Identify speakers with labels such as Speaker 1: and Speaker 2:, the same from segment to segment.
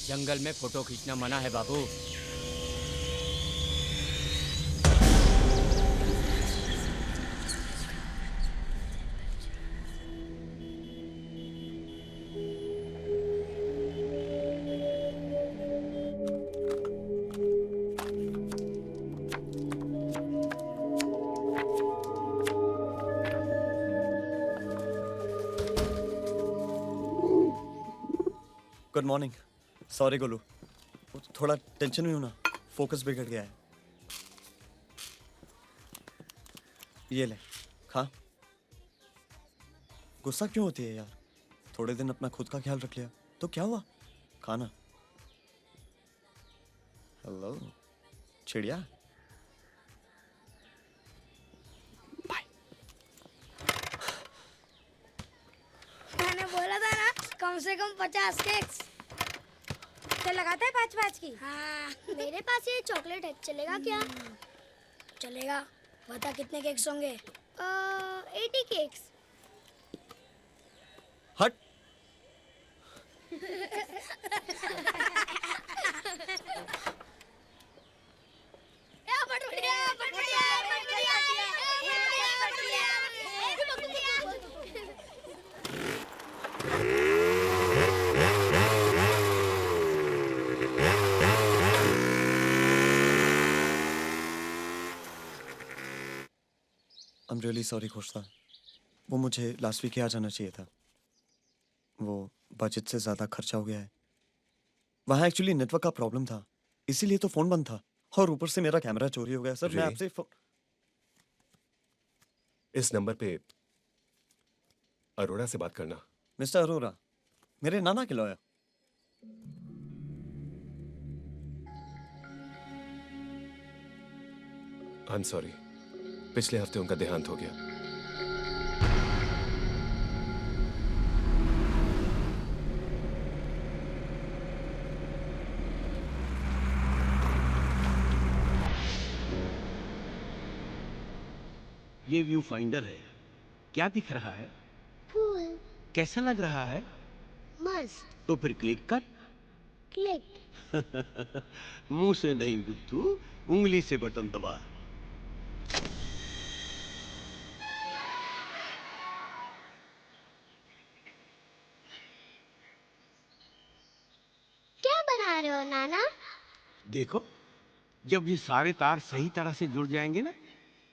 Speaker 1: जंगल में फोटो खींचना मना है बाबू।
Speaker 2: Good morning. सॉरी गोलू, थोड़ा टेंशन में हूं ना, फोकस बिगड़ गया है। ये ले खा। गुस्सा क्यों होती है यार? थोड़े दिन अपना खुद का ख्याल रख लिया तो क्या हुआ? खाना। हेलो चिड़िया। बाय।
Speaker 3: मैंने बोला था ना कम से कम 50 केक्स।
Speaker 4: तो लगाता है 5-5 की।
Speaker 3: हाँ मेरे पास ये चॉकलेट है, चलेगा क्या? चलेगा। बता कितने केक्स होंगे? 80 केक्स।
Speaker 2: हट। I'm really sorry Khosta. वो मुझे लास्ट वीक ही आ जाना चाहिए था। वो बजट से ज़्यादा खर्चा हो गया है। वहाँ एक्चुअली नेटवर्क का प्रॉब्लम था, इसीलिए तो फ़ोन बंद था। और ऊपर से मेरा कैमरा चोरी हो गया। सर मैं आपसे
Speaker 5: इस नंबर पे अरोड़ा से बात करना।
Speaker 2: मिस्टर अरोड़ा, मेरे नाना के लॉयर।
Speaker 5: आई एम सॉरी, पिछले हफ्ते उनका देहांत हो गया।
Speaker 6: ये व्यू फाइंडर है। क्या दिख रहा है?
Speaker 3: फूल।
Speaker 6: कैसा लग रहा है?
Speaker 3: मस्त।
Speaker 6: तो फिर क्लिक कर।
Speaker 3: क्लिक।
Speaker 6: मुंह से नहीं बुद्धू, उंगली से बटन दबा।
Speaker 3: क्या बना रहे हो नाना?
Speaker 6: देखो, जब ये सारे तार सही तरह से जुड़ जाएंगे ना,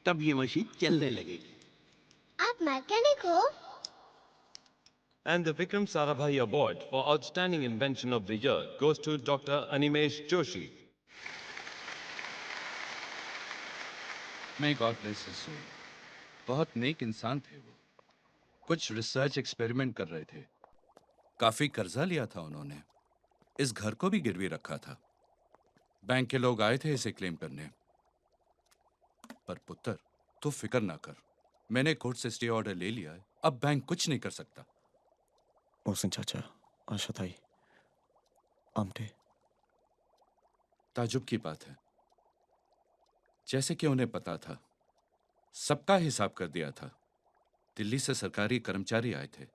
Speaker 6: तब ये मशीन चलने लगेगी।
Speaker 3: आप मैकेनिक हो?
Speaker 7: And the Vikram Sarabhai Award for Outstanding Invention of the Year goes to Dr. Animesh Joshi.
Speaker 8: May God bless his soul. बहुत नेक इंसान थे वो। कुछ रिसर्च एक्सपेरिमेंट कर रहे थे। काफी कर्जा लिया था उन्होंने। इस घर को भी गिरवी रखा था। बैंक के लोग आए थे इसे क्लेम करने। पर पुत्र, तू फिक्र ना कर। मैंने कोर्ट से स्टे ऑर्डर ले लिया है। अब बैंक कुछ नहीं कर सकता।
Speaker 2: मोहसिन चाचा, आशा ताई, आमटे।
Speaker 8: ताजुब की बात है, जैसे कि उन्हें पता था, सबका हिसाब कर दिया था। दिल्ली से सरकारी कर्मचारी आए थे,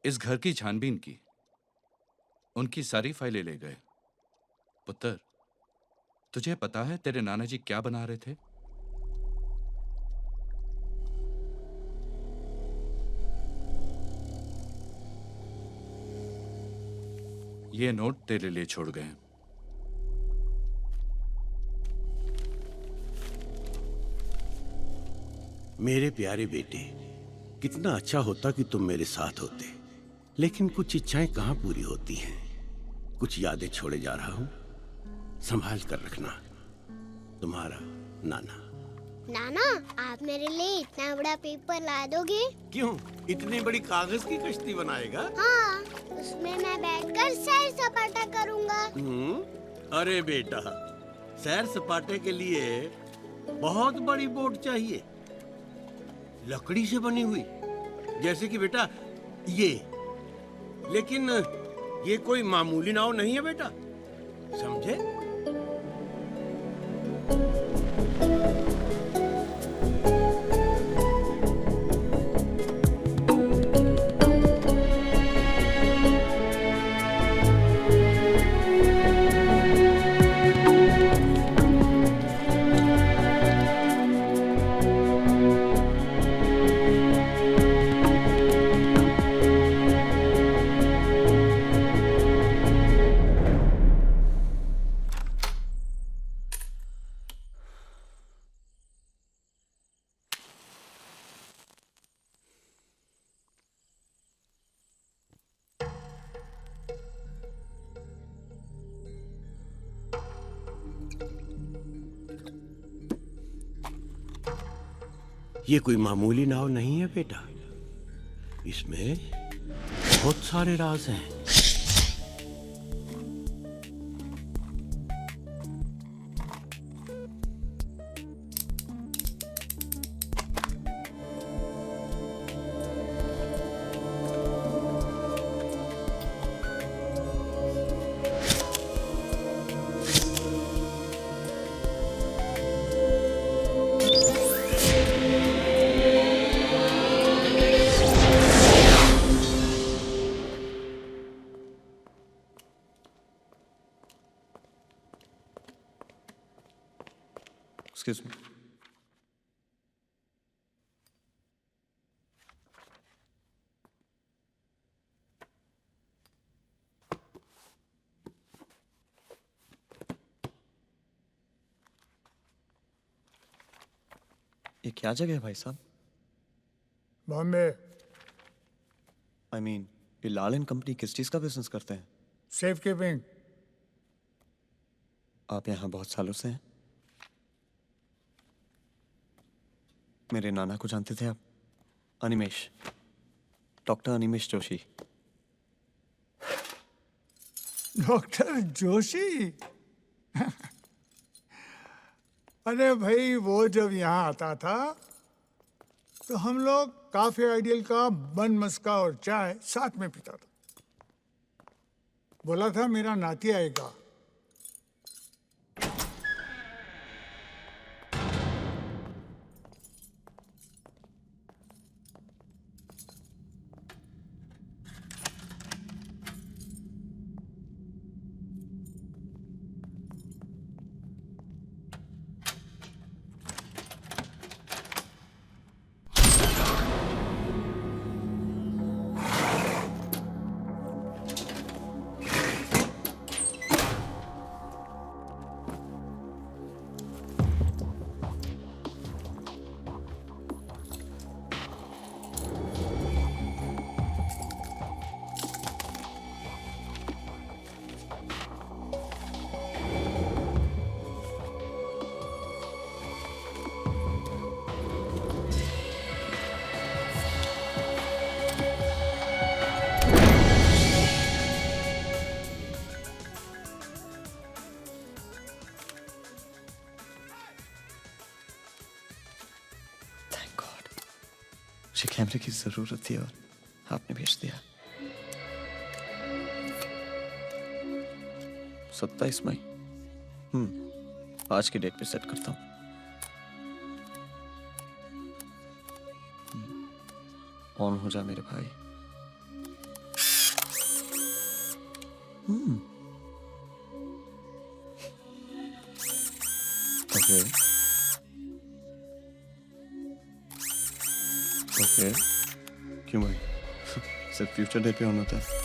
Speaker 8: इस घर की छानबीन की, उनकी सारी फाइलें ले गए। पुत्र, तुझे पता है तेरे नाना जी क्या बना रहे थे? ये नोट तेरे लिए छोड़ गए हैं।
Speaker 9: मेरे प्यारे बेटे, कितना अच्छा होता कि तुम मेरे साथ होते, लेकिन कुछ इच्छाएं कहाँ पूरी होती हैं। कुछ यादें छोड़े जा रहा हूँ, संभाल कर रखना। तुम्हारा नाना।
Speaker 3: नाना, आप मेरे लिए इतना बड़ा पेपर ला दोगे?
Speaker 9: क्यों, इतनी बड़ी कागज की कश्ती बनाएगा?
Speaker 3: हाँ, उसमें मैं बैठकर सैर सपाटा करूँगा।
Speaker 9: अरे बेटा, सैर सपाटे के लिए बहुत बड़ी बोट चाहिए, लकड़ी से बनी हुई, जैसे कि बेटा ये। लेकिन ये कोई मामूली नाव नहीं है बेटा, समझे? ये कोई मामूली नाव नहीं है बेटा, इसमें बहुत सारे राज हैं।
Speaker 2: Excuse me. ये क्या जगह है भाई साहब?
Speaker 10: बॉम्बे।
Speaker 2: आई मीन ये लाल एंड कंपनी किस चीज का बिजनेस करते हैं?
Speaker 10: Safe keeping.
Speaker 2: आप यहाँ बहुत सालों से हैं? मेरे नाना को जानते थे आप? अनिमेश, डॉक्टर अनिमेश जोशी।
Speaker 10: डॉक्टर जोशी? अरे भाई, वो जब यहाँ आता था तो हम लोग काफी आइडियल का बन मस्का और चाय साथ में पीता था। बोला था मेरा नाती आएगा।
Speaker 2: मुझे कैमरे की जरूरत थी और आपने भेज दिया। 27 मई। आज की डेट पे सेट करता हूँ। ऑन हो जा मेरे भाई। ओके ओके, क्यों भाई? सिर्फ फ्यूचर डेट पे ऑन होता है।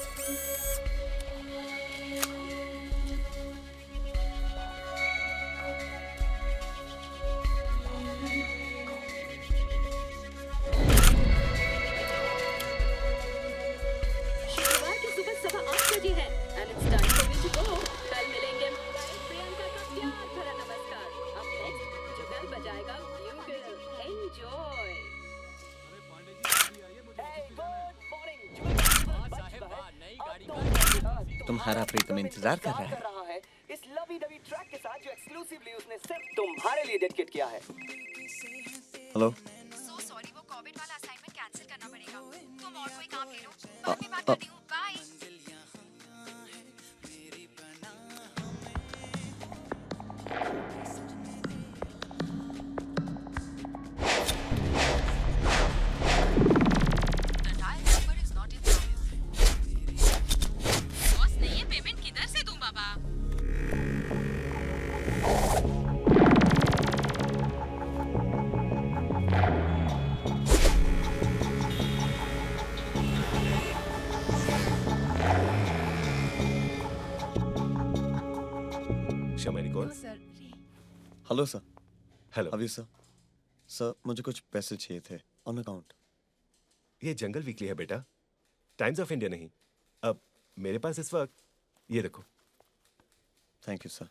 Speaker 2: तुम्हारा प्रीतम इंतजार कर रहा है
Speaker 11: इस लवी डवी ट्रैक के साथ जो एक्सक्लूसिवली उसने सिर्फ तुम्हारे लिए डेडिकेट किया है।
Speaker 2: हेलो,
Speaker 4: सो सॉरी, वो कोविड वाला असाइनमेंट कैंसिल करना पड़ेगा। तुम और कोई काम ले लो। बाद में बात करती हूँ। Bye.
Speaker 2: Hello sir.
Speaker 5: Hello.
Speaker 2: How are you sir? Sir मुझे कुछ पैसे चाहिए थे ऑन अकाउंट।
Speaker 5: ये जंगल वीकली है बेटा, टाइम्स ऑफ इंडिया नहीं। अब मेरे पास इस वक्त ये देखो।
Speaker 2: Thank you sir.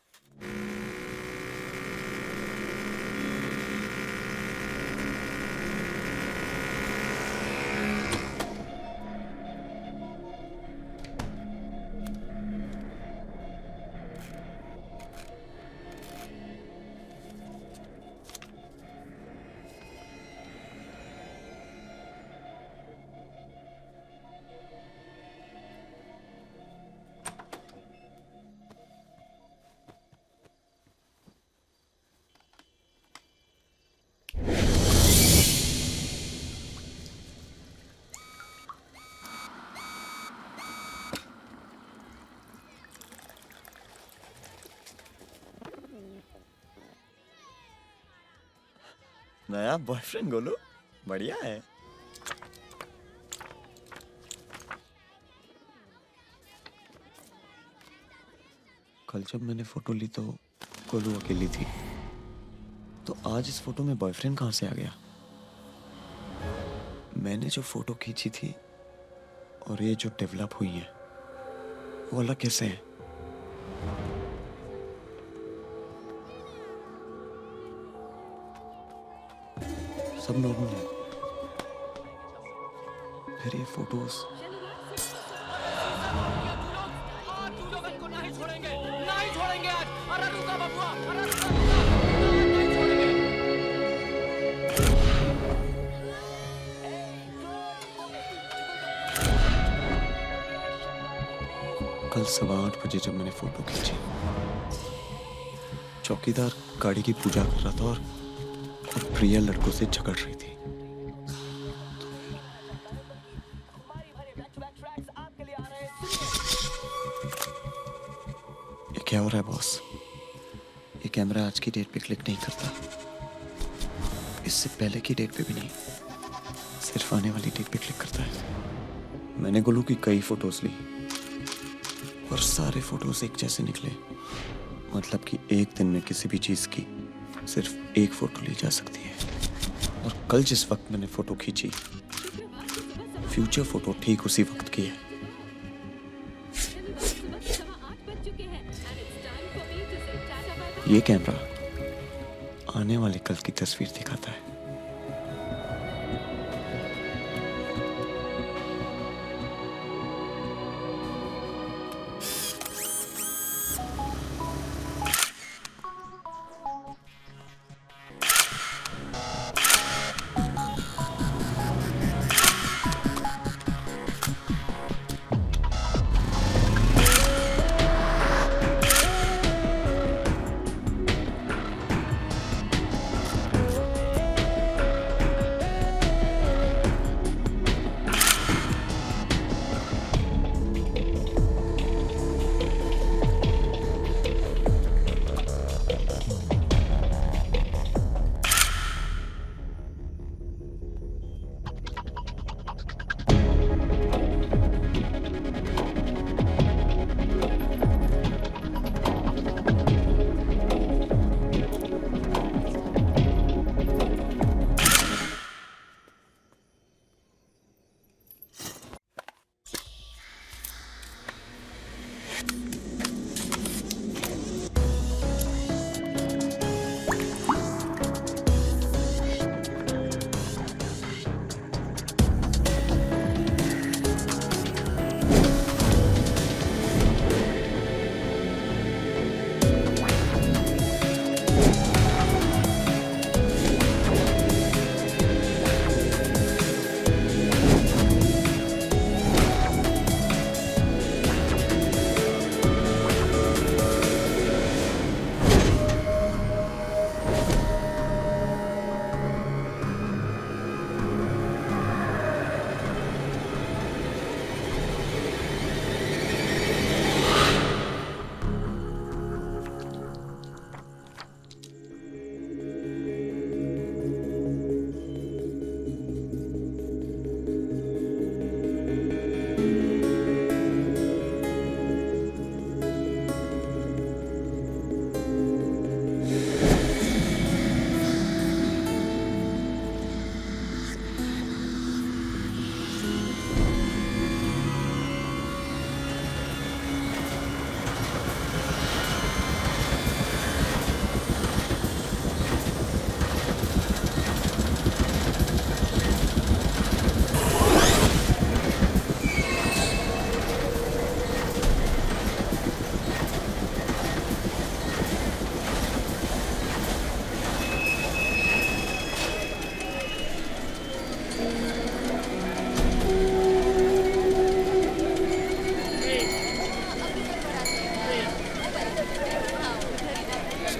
Speaker 2: नया बॉयफ्रेंड गोलू, बढ़िया है। कल जब मैंने फोटो ली तो गोलू अकेली थी, तो आज इस फोटो में बॉयफ्रेंड कहां से आ गया? मैंने जो फोटो खींची थी और ये जो डेवलप हुई है वो अलग कैसे है? सब नॉर्मल है, फिर ये फोटोज कल 8:15 बजे जब मैंने फोटो खींची, चौकीदार गाड़ी की पूजा कर रहा था और प्रिया लड़कों से झगड़ रही थी। ये क्या हो रहा है बॉस? ये कैमरा आज की डेट पे क्लिक नहीं करता, इससे पहले की डेट पे भी नहीं, सिर्फ आने वाली डेट पे क्लिक करता है। मैंने गोलू की कई फोटोज ली और सारे फोटोज एक जैसे निकले, मतलब कि एक दिन में किसी भी चीज की सिर्फ एक फोटो ली जा सकती है। और कल जिस वक्त मैंने फोटो खींची, फ्यूचर फोटो ठीक उसी वक्त की है। ये कैमरा आने वाले कल की तस्वीर दिखाता है।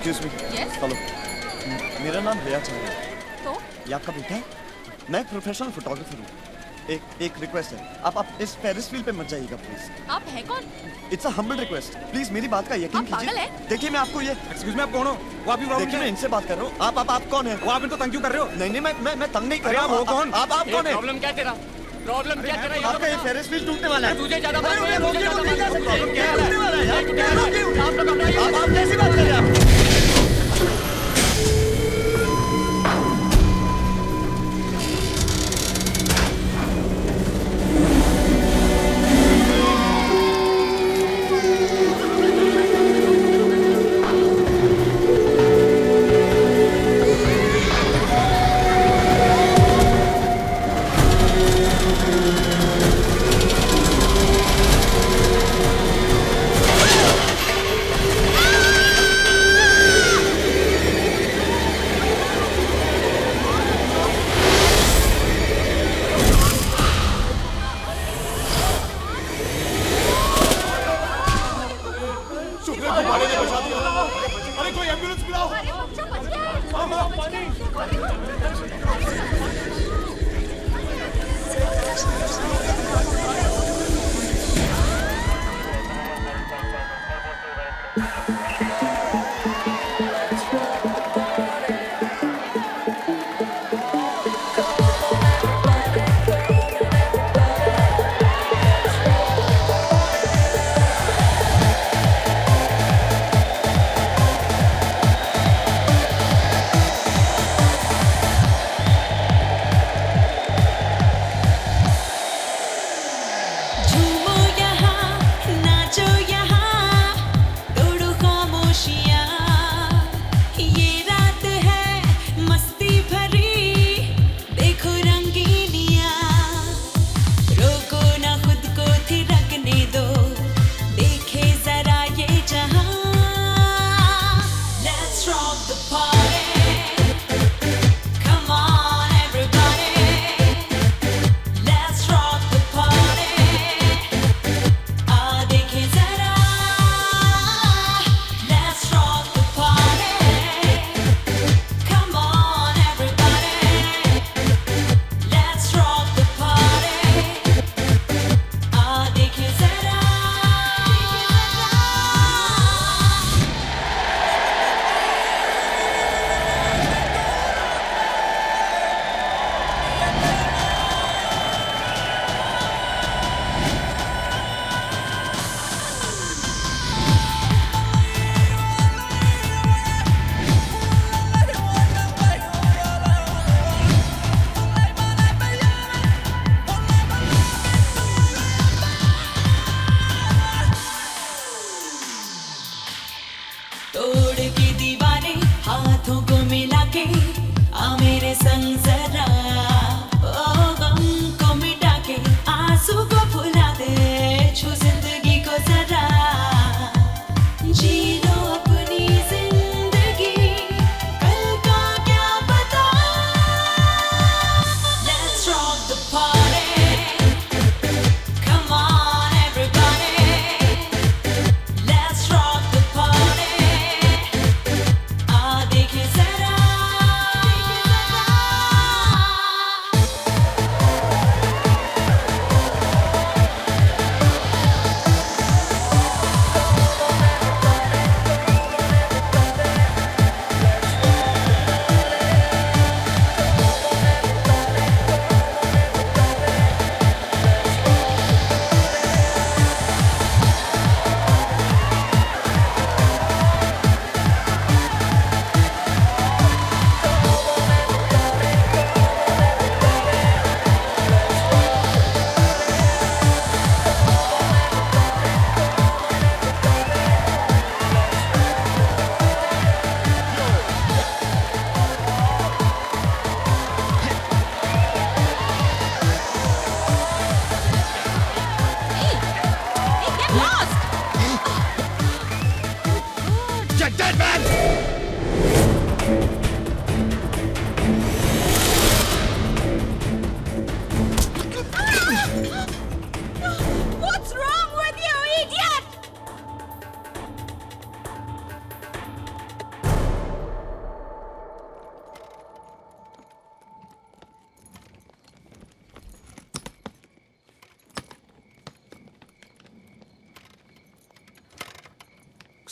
Speaker 2: Excuse me.
Speaker 4: Yes?
Speaker 2: हेलो, मेरा नाम रिया चंद्र है।
Speaker 4: तो
Speaker 2: ये आपका बेटा है? मैं एक प्रोफेशनल फोटोग्राफर हूँ। एक रिक्वेस्ट है, आप इस फेरिस व्हील पे मत जाइएगा प्लीज।
Speaker 4: आप हैं कौन?
Speaker 2: It's a humble request, please मेरी बात का यकीन
Speaker 4: आप पागल
Speaker 2: कीजिए।
Speaker 4: हैं?
Speaker 2: देखिए मैं आपको ये
Speaker 1: एक्सक्यूज मी, आप कौन हो? वो आपकी प्रॉब्लम
Speaker 2: देखिए
Speaker 1: क्या
Speaker 2: मैं
Speaker 1: है?
Speaker 2: इनसे बात कर रहा हूँ। आप कौन है?
Speaker 1: वो आप इनको तंग क्यों कर रहे हो?
Speaker 2: नहीं मैं तंग नहीं कर
Speaker 1: अरे
Speaker 2: रहा
Speaker 1: आप
Speaker 2: हूँ।
Speaker 1: हो कौन?
Speaker 2: आप कौन है?
Speaker 1: प्रॉब्लम क्या है तेरा? प्रॉब्लम क्या तेरा? ये तो
Speaker 2: आपका ये
Speaker 1: बता।
Speaker 2: फेरिस व्हील टूटने वाला है।
Speaker 1: तुझे ज्यादा बात
Speaker 2: अरे
Speaker 1: नहीं है,
Speaker 2: रोकिए,
Speaker 1: मुझे
Speaker 2: रोकिए,
Speaker 1: ज्यादा
Speaker 2: रोकिए,
Speaker 1: बात
Speaker 2: रोकिए,
Speaker 1: क्या है?
Speaker 2: टूटने वाला है यार,
Speaker 1: ये क्या है?
Speaker 2: रोकिए।
Speaker 1: आप लोग घबराइए।
Speaker 2: आप कैसी बात कर रहे हैं आप?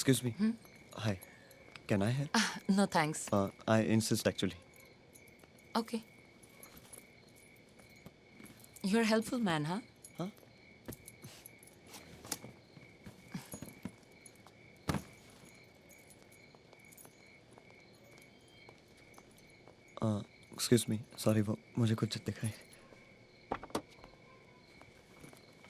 Speaker 2: Excuse me. Hi. Can I help?
Speaker 12: No thanks.
Speaker 2: I insist actually.
Speaker 12: Okay. You're a helpful man, huh?
Speaker 2: Huh? Excuse me. Sorry, वो मुझे कुछ दिखाई.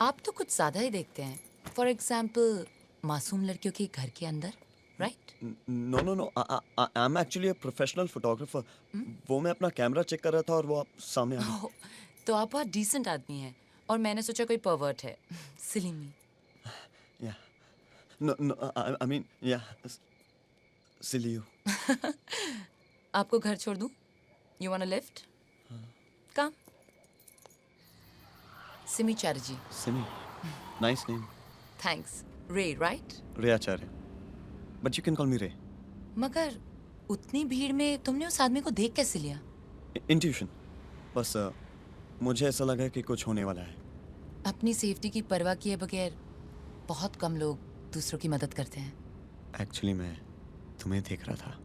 Speaker 12: आप तो कुछ ज्यादा ही देखते हैं. For example, मासूम लड़कियों के घर के अंदर, right?
Speaker 2: No. I'm actually a professional photographer. वो मैं अपना कैमरा चेक कर रहा था और वो आप सामने आ गए.
Speaker 12: तो आप बहुत डिसेंट आदमी हैं और मैंने सोचा कोई परवर्ट है. Silly me.
Speaker 2: Yeah. No. I mean, yeah. Silly you.
Speaker 12: आपको घर छोड़ दूं? You want a lift? Come. Simi Chatterjee.
Speaker 2: Simi. Nice name.
Speaker 12: Thanks. Ray, right?
Speaker 2: Ray Acharya. But you can call me Ray.
Speaker 12: मगर उतनी भीड़ में तुमने उस आदमी को देख कैसे लिया?
Speaker 2: Intuition. बस मुझे ऐसा लगा कि कुछ होने वाला है.
Speaker 12: अपनी सेफ्टी की परवाह किए बगैर बहुत कम लोग दूसरों की मदद करते हैं.
Speaker 2: Actually मैं तुम्हें देख रहा था.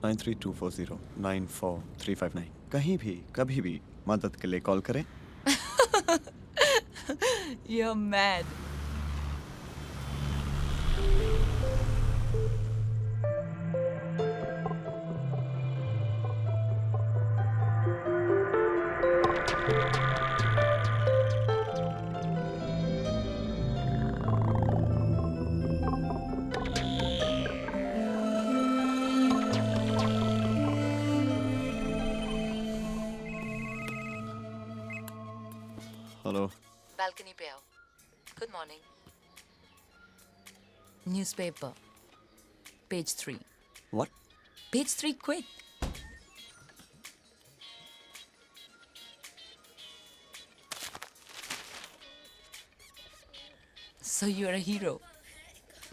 Speaker 2: 9324094359. कहीं भी कभी भी मदद के लिए कॉल करें.
Speaker 12: You're mad.
Speaker 2: हेलो.
Speaker 12: बालकनी पे आओ. Good morning. Newspaper. Page 3.
Speaker 2: What?
Speaker 12: Page 3, quick. So you're a hero.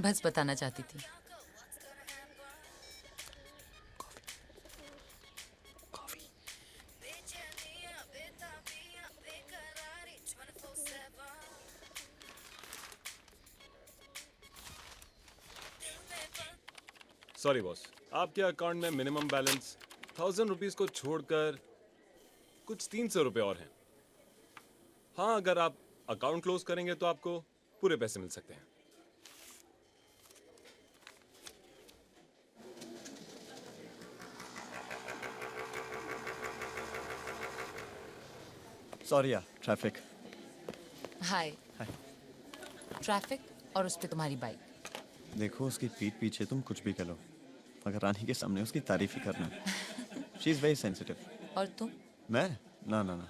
Speaker 12: बस बताना चाहती थी.
Speaker 5: सॉरी बॉस, आपके अकाउंट में मिनिमम बैलेंस 1000 रुपीज को छोड़कर कुछ 300 रुपए और हैं. हाँ, अगर आप अकाउंट क्लोज करेंगे तो आपको पूरे पैसे मिल सकते हैं.
Speaker 2: सॉरी यार, ट्रैफिक.
Speaker 12: हाय.
Speaker 2: हाय.
Speaker 12: ट्रैफिक और उस पे तुम्हारी बाइक.
Speaker 2: देखो, उसकी पीठ पीछे तुम कुछ भी करो, मगर रानी के सामने उसकी तारीफ ही करना. She is very sensitive.
Speaker 12: और तुम?
Speaker 2: मैं? ना.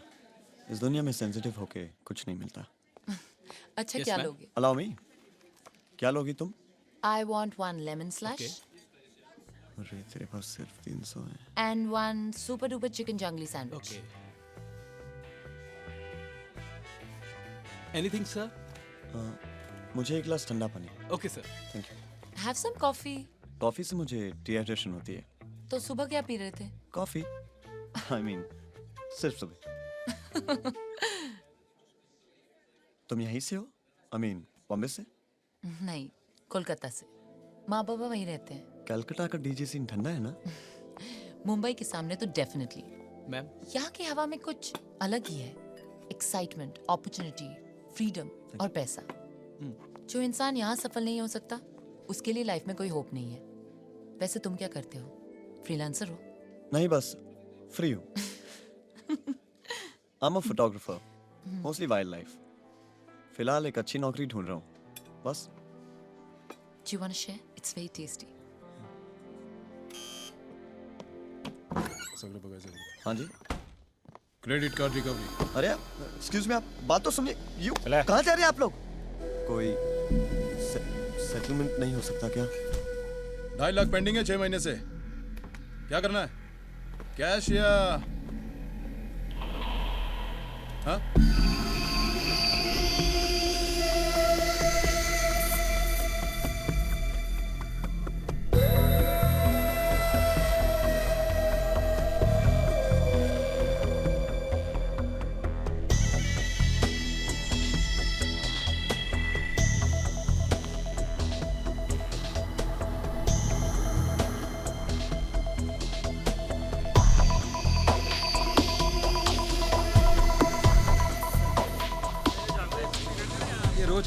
Speaker 2: इस दुनिया में सेंसिटिव होके कुछ नहीं मिलता.
Speaker 12: अच्छा, क्या लोगे?
Speaker 2: Allow me. क्या लोगी तुम?
Speaker 12: I want 1 lemon slush.
Speaker 2: अरे तेरे पास सिर्फ 300 है.
Speaker 12: And 1 super duper chicken jungly sandwich.
Speaker 1: Okay. Anything, sir?
Speaker 2: मुझे एक गिलास ठंडा पानी.
Speaker 1: Okay, sir.
Speaker 2: Thank you.
Speaker 12: Have some coffee.
Speaker 2: Coffee से मुझे डिहाइड्रेशन होती है.
Speaker 12: तो सुबह क्या पी रहे थे?
Speaker 2: कॉफी. आई मीन सिर्फ सुबह. तुम यहीं से हो? आई मीन बॉम्बे से?
Speaker 12: नहीं, कोलकाता से. माँ बाबा वहीं रहते हैं.
Speaker 2: कलकत्ता का डीजे सीन ठंडा है ना?
Speaker 12: मुंबई के सामने तो डेफिनेटली.
Speaker 1: मैम,
Speaker 12: यहाँ की हवा में कुछ अलग ही है. एक्साइटमेंट, अपॉर्चुनिटी, फ्रीडम और पैसा. जो इंसान यहाँ सफल नहीं हो सकता, उसके लिए लाइफ में कोई होप नहीं है. वैसे तुम क्या करते हो? फ्रीलांसर हो?
Speaker 2: नहीं, बस फ्री हूँ. I am a photographer, mostly wild life. फिलहाल एक अच्छी नौकरी ढूंढ रहा हूँ, बस.
Speaker 12: Do you want to share? It's very tasty.
Speaker 2: हाँ जी.
Speaker 13: Credit card recovery.
Speaker 2: अरे एक्सक्यूज मी, आप बात तो सुनिए. यू कहाँ जा रहे हैं आप लोग? कोई सेटलमेंट नहीं हो सकता क्या?
Speaker 13: 2.5 लाख पेंडिंग है 6 महीने से. क्या करना है? कैश या हाँ?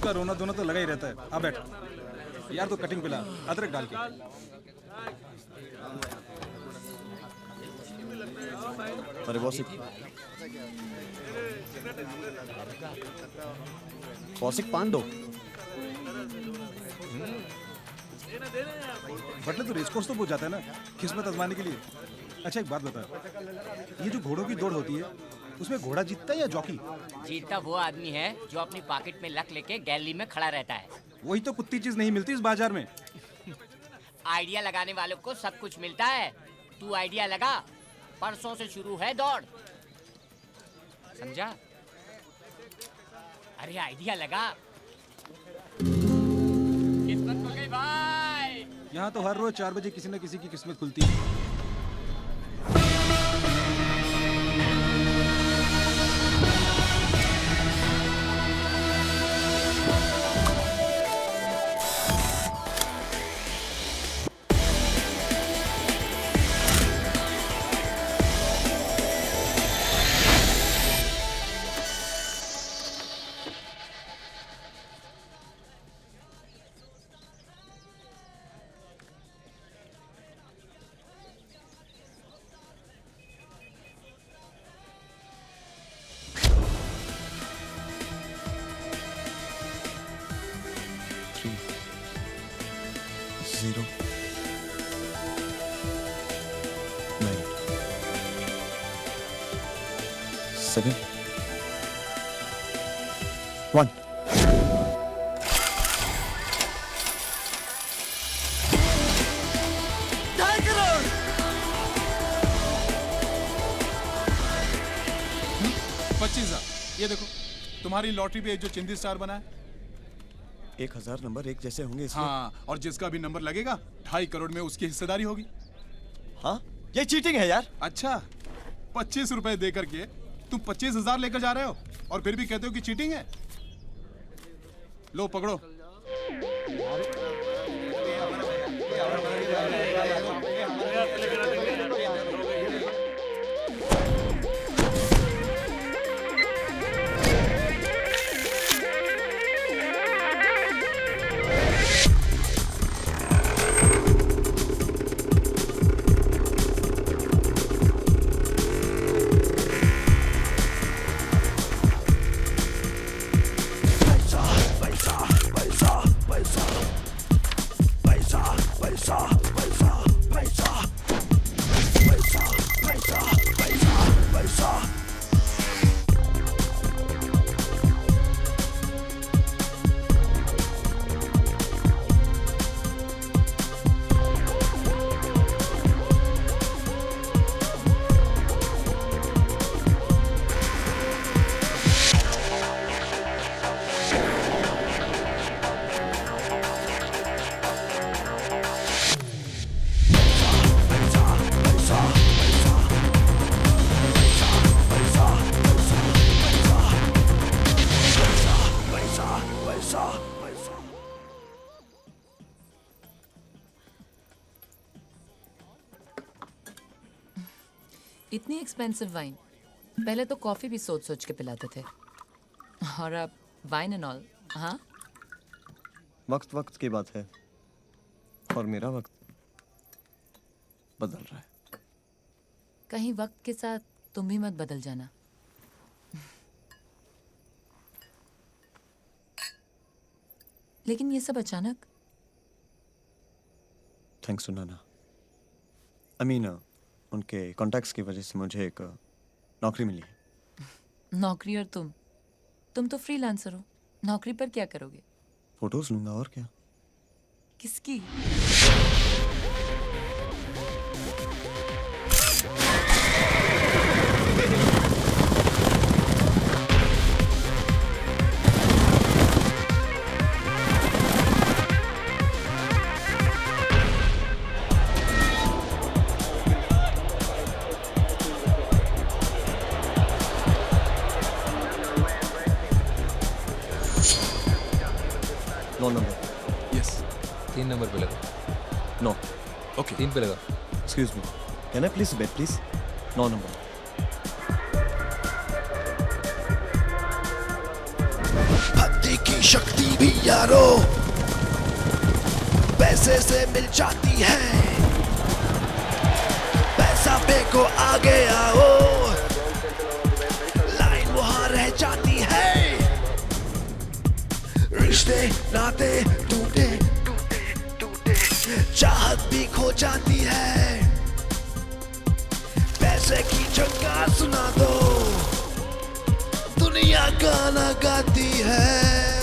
Speaker 1: उसका रोना धोना तो लगा ही रहता है। अब बैठ यार, तो कटिंग पिला अदरक डाल के।
Speaker 2: अरे वॉसिक, वॉसिक पान दो।
Speaker 1: बटले तो रेस कोर्स तो पूछ जाता है ना, किस्मत आजमाने के लिए। अच्छा एक बात बता, ये जो घोड़ों की दौड़ होती है उसमें घोड़ा जीतता है या जॉकी?
Speaker 14: जीतता वो आदमी है जो अपनी पॉकेट में लक लेके गैलरी में खड़ा रहता है।
Speaker 1: वही तो कुत्ती चीज नहीं मिलती इस बाजार में।
Speaker 14: आइडिया लगाने वालों को सब कुछ मिलता है। तू आइडिया लगा, परसों से शुरू है दौड़, समझा? अरे आइडिया लगा। किस्मत खुल गई भाई।
Speaker 1: यहाँ तो हर रोज 4 बजे किसी न किसी की किस्मत खुलती है।
Speaker 13: ये देखो, तुम्हारी लॉटरी पे जो चिंदी स्टार बना है,
Speaker 2: 1000 नंबर एक जैसे होंगे इसमें।
Speaker 13: हाँ, और जिसका भी नंबर लगेगा 2.5 करोड़ में उसकी हिस्सेदारी होगी।
Speaker 2: हाँ, ये चीटिंग है यार।
Speaker 13: अच्छा, 25 रुपए दे करके तुम 25,000 लेकर जा रहे हो और फिर भी कहते हो कि चीटिंग है। लो पकड़ो।
Speaker 12: इतनी एक्सपेंसिव वाइन, पहले तो कॉफी भी सोच सोच के पिलाते थे, और अब वाइन एंड ऑल। हाँ,
Speaker 2: वक्त वक्त की बात है और मेरा वक्त बदल रहा है।
Speaker 12: कहीं वक्त के साथ तुम भी मत बदल जाना। लेकिन ये सब अचानक।
Speaker 2: Thanks to Nana. I mean उनके कॉन्टैक्ट्स की वजह से मुझे एक नौकरी मिली है।
Speaker 12: नौकरी? और तुम तो फ्रीलांसर हो, नौकरी पर क्या करोगे?
Speaker 2: फोटोज लूंगा और क्या।
Speaker 12: किसकी?
Speaker 2: Yes.
Speaker 15: 3 नंबर पे लगा।
Speaker 2: No.
Speaker 15: Okay. 3 पे लगा।
Speaker 2: Excuse me. Can I please bet, please? 9 number.
Speaker 16: पत्ते की शक्ति भी यारो पैसे से मिल जाती है। पैसा फेंको आगे आओ, लाइन वहां रह जाती है। रिश्ते नाते टूटे चाहत भी खो जाती है। पैसे की चंगार सुना दो, दुनिया गाना गाती है।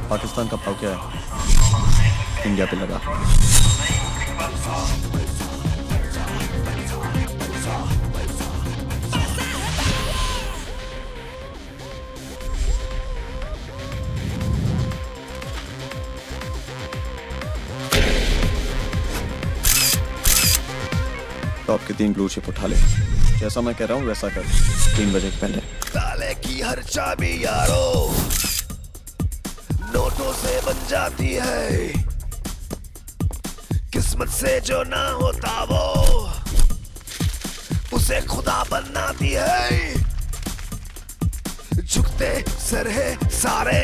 Speaker 2: पाकिस्तान का भाव क्या है? इंडिया पे लगा। तो आपके 3 ब्लू चिप उठा ले। जैसा मैं कह रहा हूँ वैसा कर, 3 बजे पहले।
Speaker 16: ताले की हर चाबी यारो नोटों से बन जाती है। किस्मत से जो ना होता वो उसे खुदा बनाती है। झुकते सर है सारे,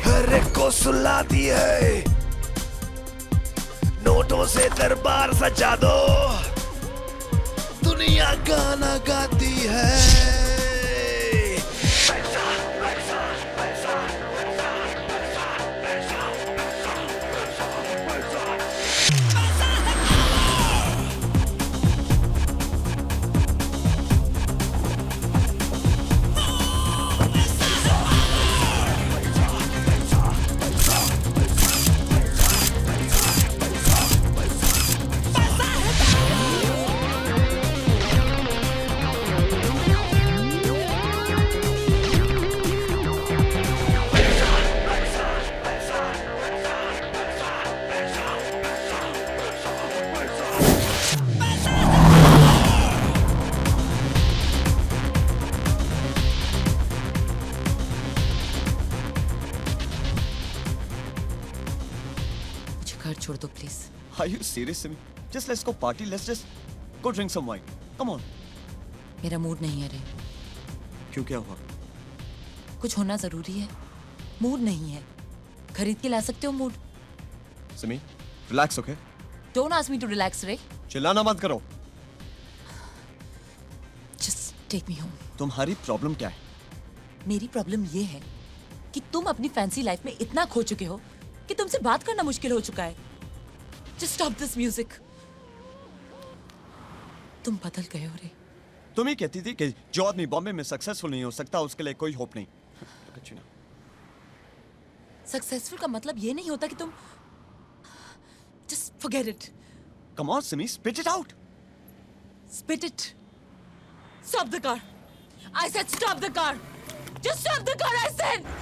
Speaker 16: हर एक को सुलाती है। नोटों से दरबार सजा दो, दुनिया गाना गाती है।
Speaker 12: छोड़ दो please.
Speaker 2: Are you serious, Simi? Just let's go party. Let's just go drink some wine. Come on.
Speaker 12: मेरा मूड नहीं है रे।
Speaker 2: क्यों, क्या हुआ?
Speaker 12: कुछ होना जरूरी है। मूड नहीं है। खरीद के ला सकते हो mood.
Speaker 2: Simi, relax, okay?
Speaker 12: Don't ask me to relax, रे।
Speaker 2: चिल्लाना मत करो।
Speaker 12: Just take me home.
Speaker 2: तुम्हारी प्रॉब्लम क्या है?
Speaker 12: मेरी प्रॉब्लम ये है कि तुम अपनी फैंसी लाइफ में इतना खो चुके हो कि तुमसे बात करना मुश्किल हो चुका है। Just stop this music. तुम बदल गए हो रे।
Speaker 2: तुम ही कहती थी कि जो आदमी बॉम्बे में सक्सेसफुल नहीं हो सकता उसके लिए कोई होप नहीं।
Speaker 12: सक्सेसफुल का मतलब ये नहीं होता कि तुम Just forget it.
Speaker 2: Come on, Simi, spit it out.
Speaker 12: Spit it. Stop the car. I said stop the car. Just stop the car, I said.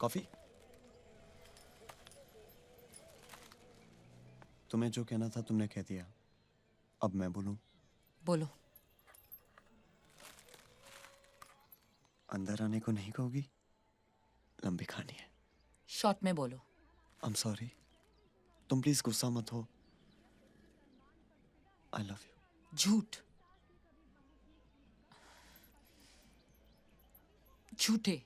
Speaker 2: Coffee? तुम्हें जो कहना था तुमने कह दिया, अब मैं बोलूं?
Speaker 12: बोलो।
Speaker 2: अंदर आने को नहीं कहोगी? लंबी कहानी है।
Speaker 12: शॉर्ट में बोलो।
Speaker 2: I'm sorry. तुम प्लीज गुस्सा मत हो। I love you.
Speaker 12: झूठ। झूठे।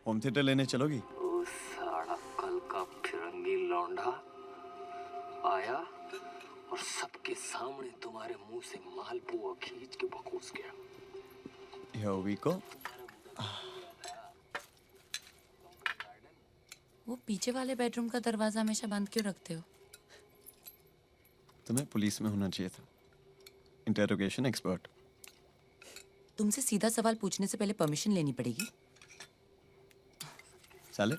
Speaker 2: होम थिएटर लेने चलोगी?
Speaker 11: वो साला कल का फिरंगी लौंडा आया और सबके सामने तुम्हारे मुंह से मालपुआ खींच के बकूस गया।
Speaker 2: Here we go.
Speaker 12: वो पीछे वाले बेडरूम का दरवाजा हमेशा बंद क्यों रखते हो?
Speaker 2: तुम्हें पुलिस में होना चाहिए था। Interrogation expert.
Speaker 12: तुमसे सीधा सवाल पूछने से पहले परमिशन लेनी पड़ेगी।
Speaker 2: साले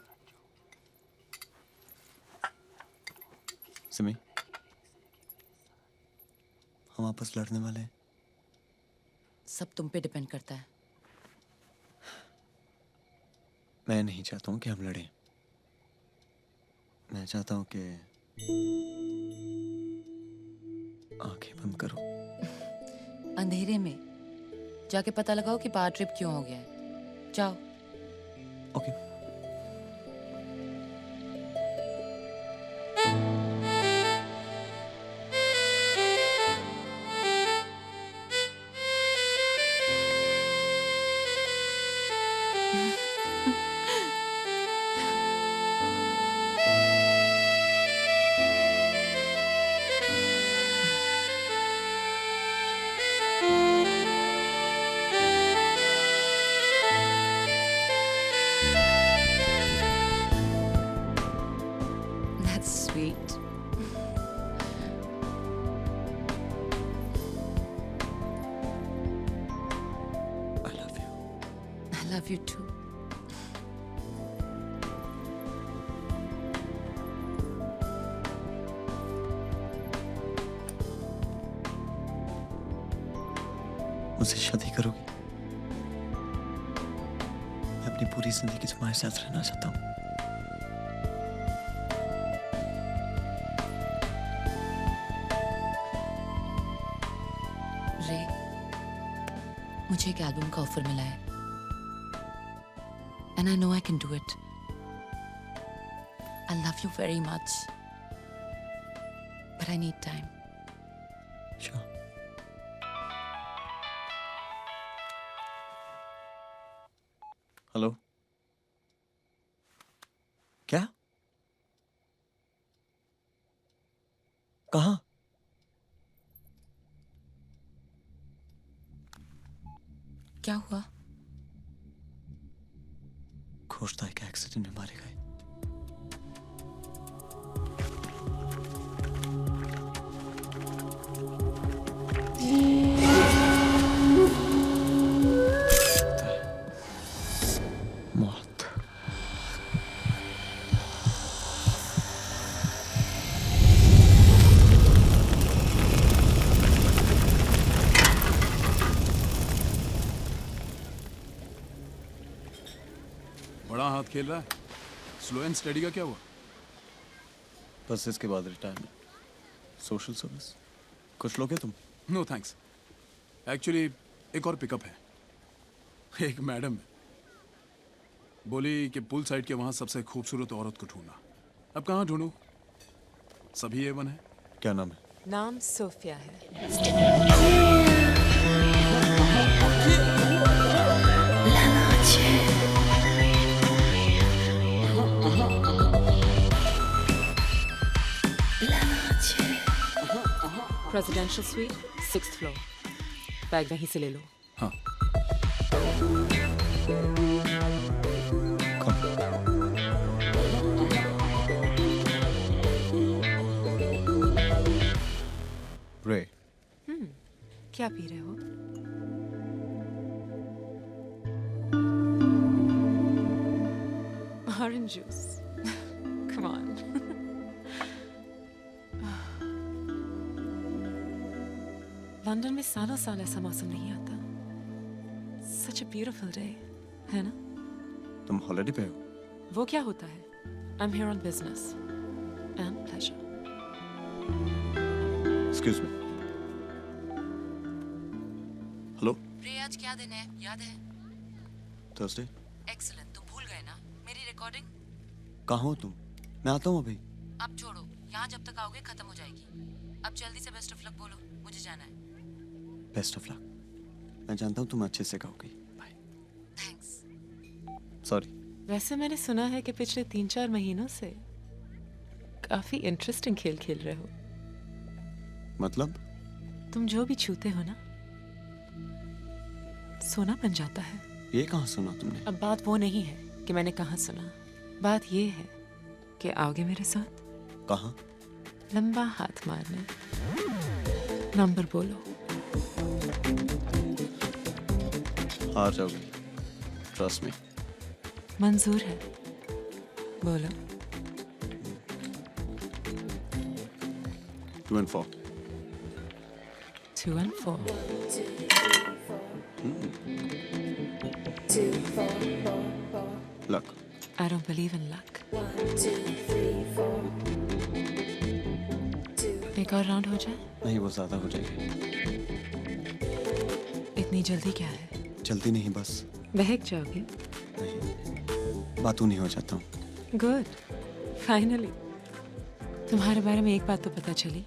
Speaker 2: सिमी, हम आपस लड़ने वाले हैं।
Speaker 12: सब तुम पे डिपेंड करता है।
Speaker 2: मैं नहीं चाहता हूं कि हम लड़ें। मैं चाहता हूं कि आंखें बंद करो।
Speaker 12: अंधेरे में जाके पता लगाओ कि पावर ट्रिप क्यों हो गया है। जाओ।
Speaker 2: Okay.
Speaker 12: That's sweet.
Speaker 2: I love you.
Speaker 12: I love you too.
Speaker 2: मुझसे शादी करोगी? मैं अपनी पूरी जिंदगी तुम्हारे साथ रहना चाहता हूँ।
Speaker 12: रे, मुझे एक एल्बम का ऑफर मिला है and I know I can do it. I love you very much, but I need time.
Speaker 2: Sure. Hello? क्या? कहाँ?
Speaker 12: क्या हुआ?
Speaker 2: खोजता है कि एक्सीडेंट में मारे गए। मौत।
Speaker 13: बड़ा हाथ खेल रहा है। स्लो एंड स्टडी का क्या हुआ?
Speaker 2: बस इसके बाद रिटायरमेंट। सोशल सर्विस कुछ लोगे तुम?
Speaker 13: No thanks. एक्चुअली एक और पिकअप है। एक मैडम है, बोली कि पुल साइड के वहां सबसे खूबसूरत औरत को ढूंढना। अब कहाँ ढूंढूं? सभी A1 है।
Speaker 2: क्या नाम है?
Speaker 17: नाम सोफिया है। Presidential suite 6th floor. Bag वहीं से ले लो।
Speaker 13: हाँ।
Speaker 2: रे।
Speaker 17: क्या पी रहे हो? Orange juice. Come on. London में सालों साल ऐसा मौसम नहीं आता. Such a beautiful day, है ना?
Speaker 2: तुम हॉलिडे पे हो?
Speaker 17: वो क्या होता है? I'm here on business and pleasure.
Speaker 2: Excuse me. Hello.
Speaker 12: रे आज क्या दिन है? याद है?
Speaker 2: Thursday.
Speaker 12: Excellent. तुम भूल गए ना? मेरी रिकॉर्डिंग?
Speaker 2: कहाँ हो तुम? मैं आता हूँ अभी.
Speaker 12: अब छोड़ो. यहाँ जब तक आओगे खत्म हो जाएगी. अब जल्दी से बेस्ट ऑफ लक बोलो. मुझे जाना है.
Speaker 2: Best of luck. मैं जानता हूँ तुम अच्छे से गाओगी. बाय.
Speaker 12: थैंक्स.
Speaker 2: सॉरी.
Speaker 17: वैसे मैंने सुना है कि पिछले 3-4 महीनों से काफी इंटरेस्टिंग खेल खेल रहे हो.
Speaker 2: मतलब?
Speaker 17: तुम जो भी छूते हो ना, सोना बन जाता है.
Speaker 2: ये कहाँ सुना तुमने?
Speaker 17: अब बात वो नहीं है कि मैंने कहाँ सुना. बात ये है कि आओगे मेरे साथ?
Speaker 2: कहाँ?
Speaker 17: लंबा हाथ मारने. नंबर बोलो.
Speaker 2: हार जाओगे. Trust me.
Speaker 17: मंजूर है. बोलो.
Speaker 2: 2 and 4.
Speaker 17: 2 and 4.
Speaker 3: 2, 4, 4, 4.
Speaker 2: Luck.
Speaker 17: I don't believe in luck.
Speaker 3: 1, 2, 3, 4.
Speaker 17: एक और राउंड हो जाए?
Speaker 2: नहीं, वो ज्यादा हो जाएगी.
Speaker 17: इतनी जल्दी क्या है?
Speaker 2: जल्दी नहीं, बस.
Speaker 17: बहक जाओगे?
Speaker 2: बातों नहीं हो जाता हूँ.
Speaker 17: गुड. फाइनली. तुम्हारे बारे में एक बात तो पता चली.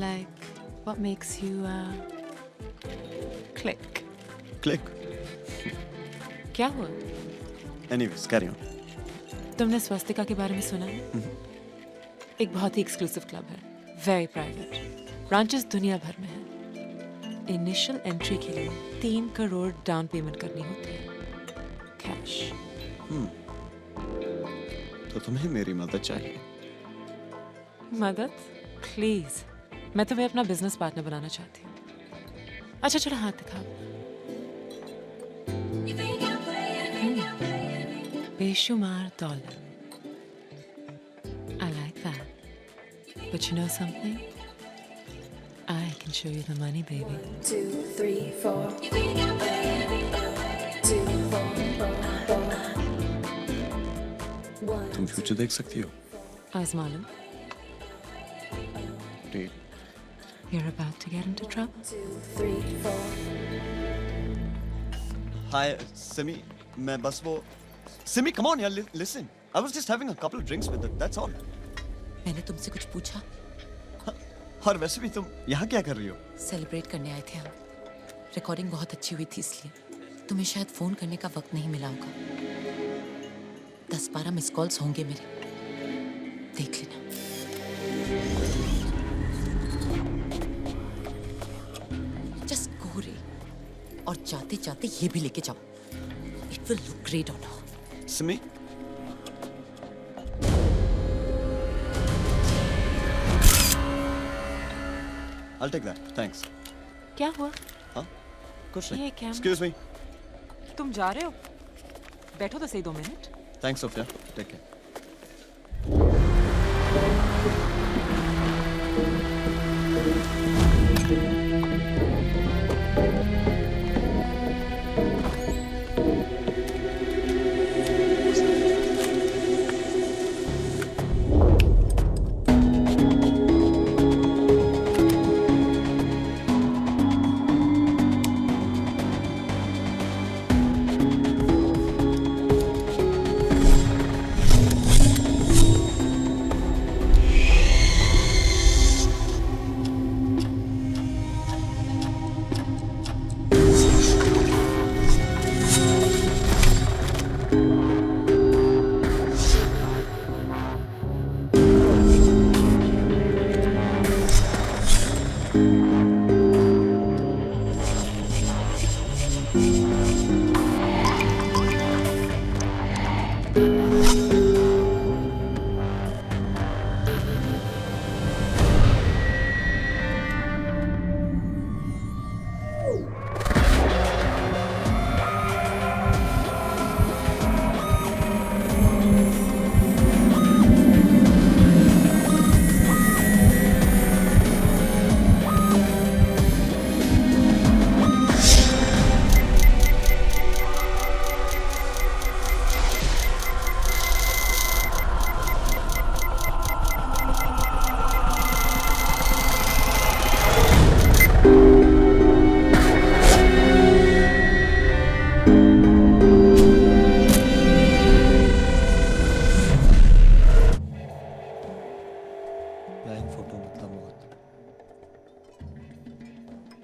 Speaker 17: Like, what makes you click?
Speaker 2: Click.
Speaker 17: क्या हुआ?
Speaker 2: Anyways, carry on.
Speaker 17: तुमने स्वस्तिका के बारे में सुना है? एक बहुत ही एक्सक्लूसिव क्लब है. Very private. ब्रांचेस दुनिया भर में है. इनिशियल एंट्री के लिए 3 करोड़ डाउन पेमेंट करनी होती है. कैश.
Speaker 2: तो तुम्हें मेरी मदद चाहिए.
Speaker 17: मदद? प्लीज. मैं तुम्हें अपना बिजनेस पार्टनर बनाना चाहती हूँ. अच्छा चलो हाथ दिखाओ. बेशुमार dollar. I like that. But you know something? I can show you the money, baby.
Speaker 3: 2, 3, 4. 2, 4, 4, 4.
Speaker 2: तुम फ्यूचर देख सकती हो.
Speaker 17: आजमा लो.
Speaker 2: Great.
Speaker 17: You're about to get into trouble.
Speaker 3: 2, 3, 4.
Speaker 2: Hi, Simi. मैं बस वो. Simi, come on, यार. Listen. I was just having a couple of drinks with her. That's all.
Speaker 12: मैंने तुमसे कुछ पूछा?
Speaker 2: और वैसे भी तुम यहाँ क्या कर रही हो?
Speaker 12: सेलिब्रेट करने आए थे हम. रिकॉर्डिंग बहुत अच्छी हुई थी इसलिए. तुम्हें शायद फोन करने का वक्त नहीं मिला होगा. 10-12 मिस कॉल्स होंगे मेरे. देख लेना. जस्ट गो रे. और जाते जाते ये भी लेके जाओ. It will look great on her.
Speaker 2: Simi. I'll take that. Thanks.
Speaker 17: क्या हुआ?
Speaker 2: हाँ? कुछ नहीं.
Speaker 17: ये क्या?
Speaker 2: Excuse me.
Speaker 17: तुम जा रहे हो? बैठो तो सही 2 minute.
Speaker 2: Thanks, Sophia. Take care.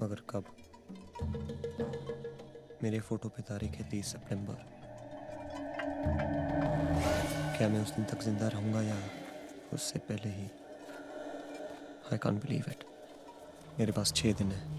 Speaker 2: मगर कब? मेरे फोटो पे तारीख है 30 सितंबर। क्या मैं उस दिन तक जिंदा रहूंगा या उससे पहले ही? I can't believe it. मेरे पास 6 दिन है।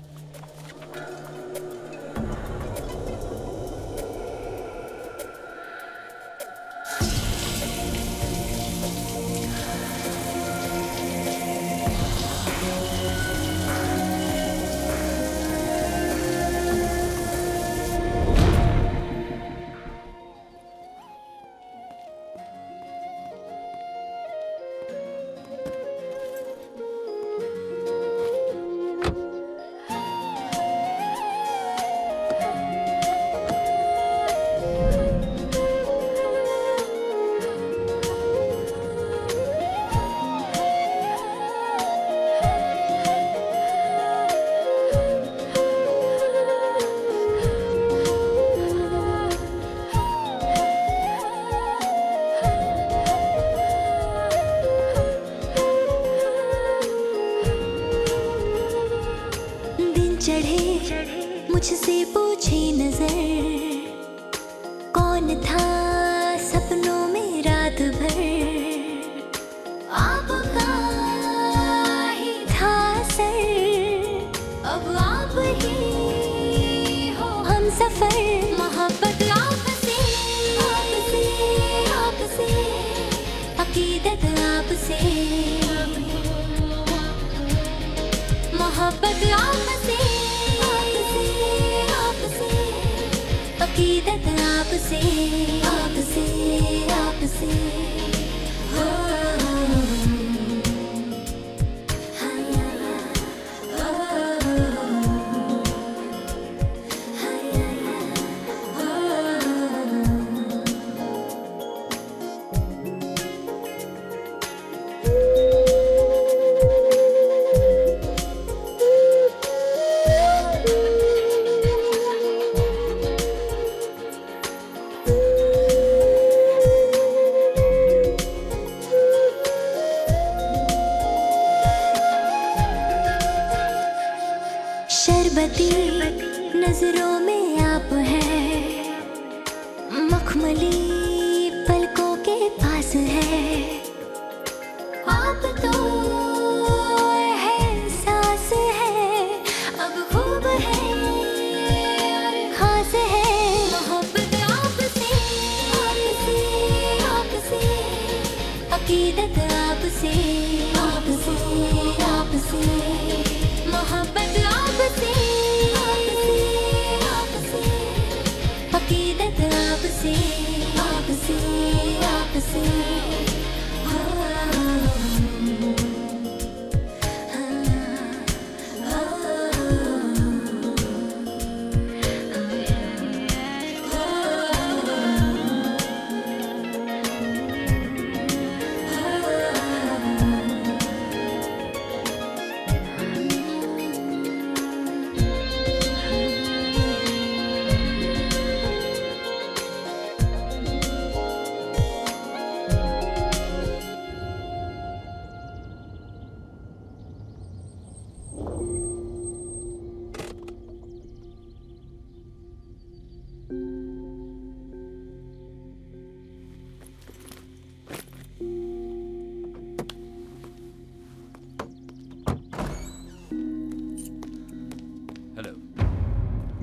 Speaker 18: मुझसे पूछे नजर कौन था सपनों में रात भर, आपका ही था सर, अब आप ही हो हम सफर। मोहब्बत आपसे आपसे आपसे, अकीदत आपसे, मोहब्बत आपसे अकीदत आपसे आपसे आपसे हो। शरबती नजरों में आप हैं, मखमली पलकों के पास है, आप तो है सांस है, अब खूब है और खास है। मोहब्बत आपसे आपसे आपसे, अकीदत आपसे आपसे आपसे, मोहब्बत आपसे आपसे आपसे, अकीदत आपसे आपसे आपसे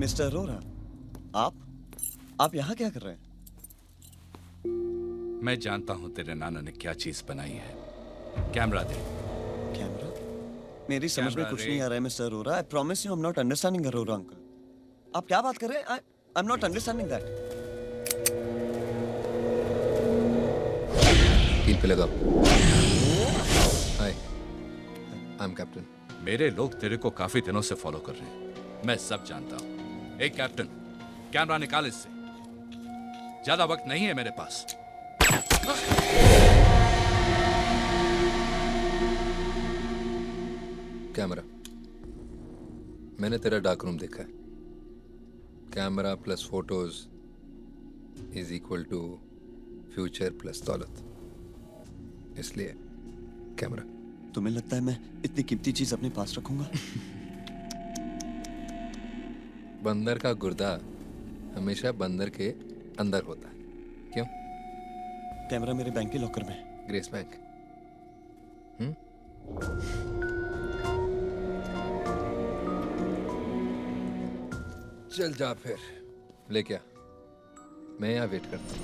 Speaker 2: मिस्टर अरोरा, आप यहाँ क्या कर रहे हैं?
Speaker 8: मैं जानता हूँ तेरे नाना ने क्या चीज बनाई है। कैमरा दे।
Speaker 2: कैमरा? मेरी समझ में कुछ नहीं आ रहा है mister Arora. I promise you I am not understanding Arora uncle. आप क्या बात कर रहे हैं? I am not understanding that.
Speaker 15: कील पे लगा। हाय, आई एम कैप्टन।
Speaker 8: मेरे लोग तेरे को काफी दिनों से फॉलो कर रहे हैं, मैं सब जानता हूँ। एक कैप्टन, कैमरा निकाल इससे, ज्यादा वक्त नहीं है मेरे पास।
Speaker 15: कैमरा, मैंने तेरा डार्क रूम देखा है। Camera plus photos is equal to future plus दौलत, इसलिए कैमरा।
Speaker 2: तुम्हें लगता है मैं इतनी कीमती चीज अपने पास रखूंगा?
Speaker 15: बंदर का गुर्दा हमेशा बंदर के अंदर होता है। क्यों?
Speaker 2: कैमरा मेरे बैंक के लॉकर में है।
Speaker 15: Grace bank. चल जा फिर, लेके आ, मैं यहाँ वेट करता हूँ।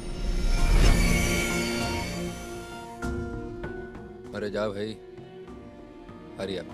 Speaker 15: अरे जा भाई, हरी आप।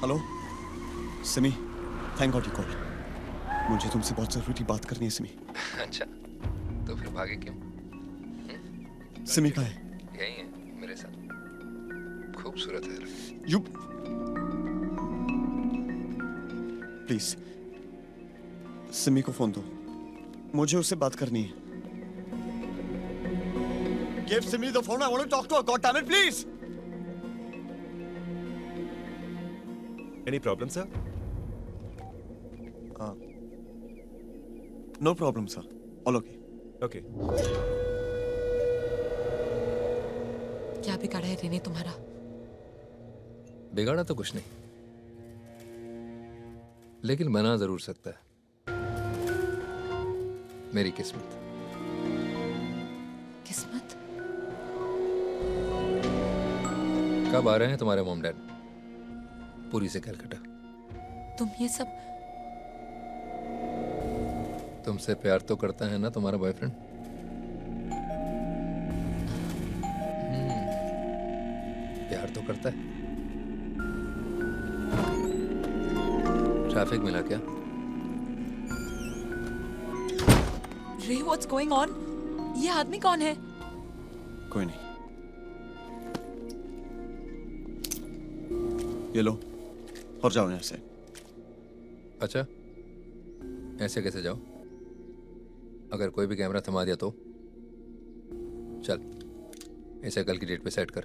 Speaker 2: Hello Simi, thank God you called. मुझे तुमसे बहुत जरूरी बात करनी है सिमी।
Speaker 15: अच्छा, तो फिर भागे क्यों?
Speaker 2: सिमी कहाँ है?
Speaker 15: यही है मेरे साथ, खूबसूरत है।
Speaker 2: यू प्लीज सिमी को फोन दो, मुझे उससे बात करनी है। Give Simi the phone. I want to talk to her. God damn it, please.
Speaker 1: Any problem, sir?
Speaker 2: No problem, sir. All okay.
Speaker 1: Okay.
Speaker 12: क्या बिगाड़ा है रेने तुम्हारा?
Speaker 15: बिगाड़ा तो कुछ नहीं, लेकिन बना जरूर सकता है। मेरी किस्मत।
Speaker 12: किस्मत?
Speaker 15: कब आ रहे हैं तुम्हारे मॉम डैड पुरी से कलकत्ता?
Speaker 12: तुम ये सब?
Speaker 15: तुमसे प्यार तो करता है ना तुम्हारा बॉयफ्रेंड? प्यार तो करता है। ट्रैफिक मिला क्या?
Speaker 12: रे, व्हाट्स गोइंग ऑन? ये आदमी कौन है?
Speaker 2: कोई नहीं, ये लो और जाओ यहाँ से।
Speaker 15: अच्छा, ऐसे कैसे जाओ? अगर कोई भी कैमरा थमा दिया तो? चल, इसे कल की डेट पे सेट कर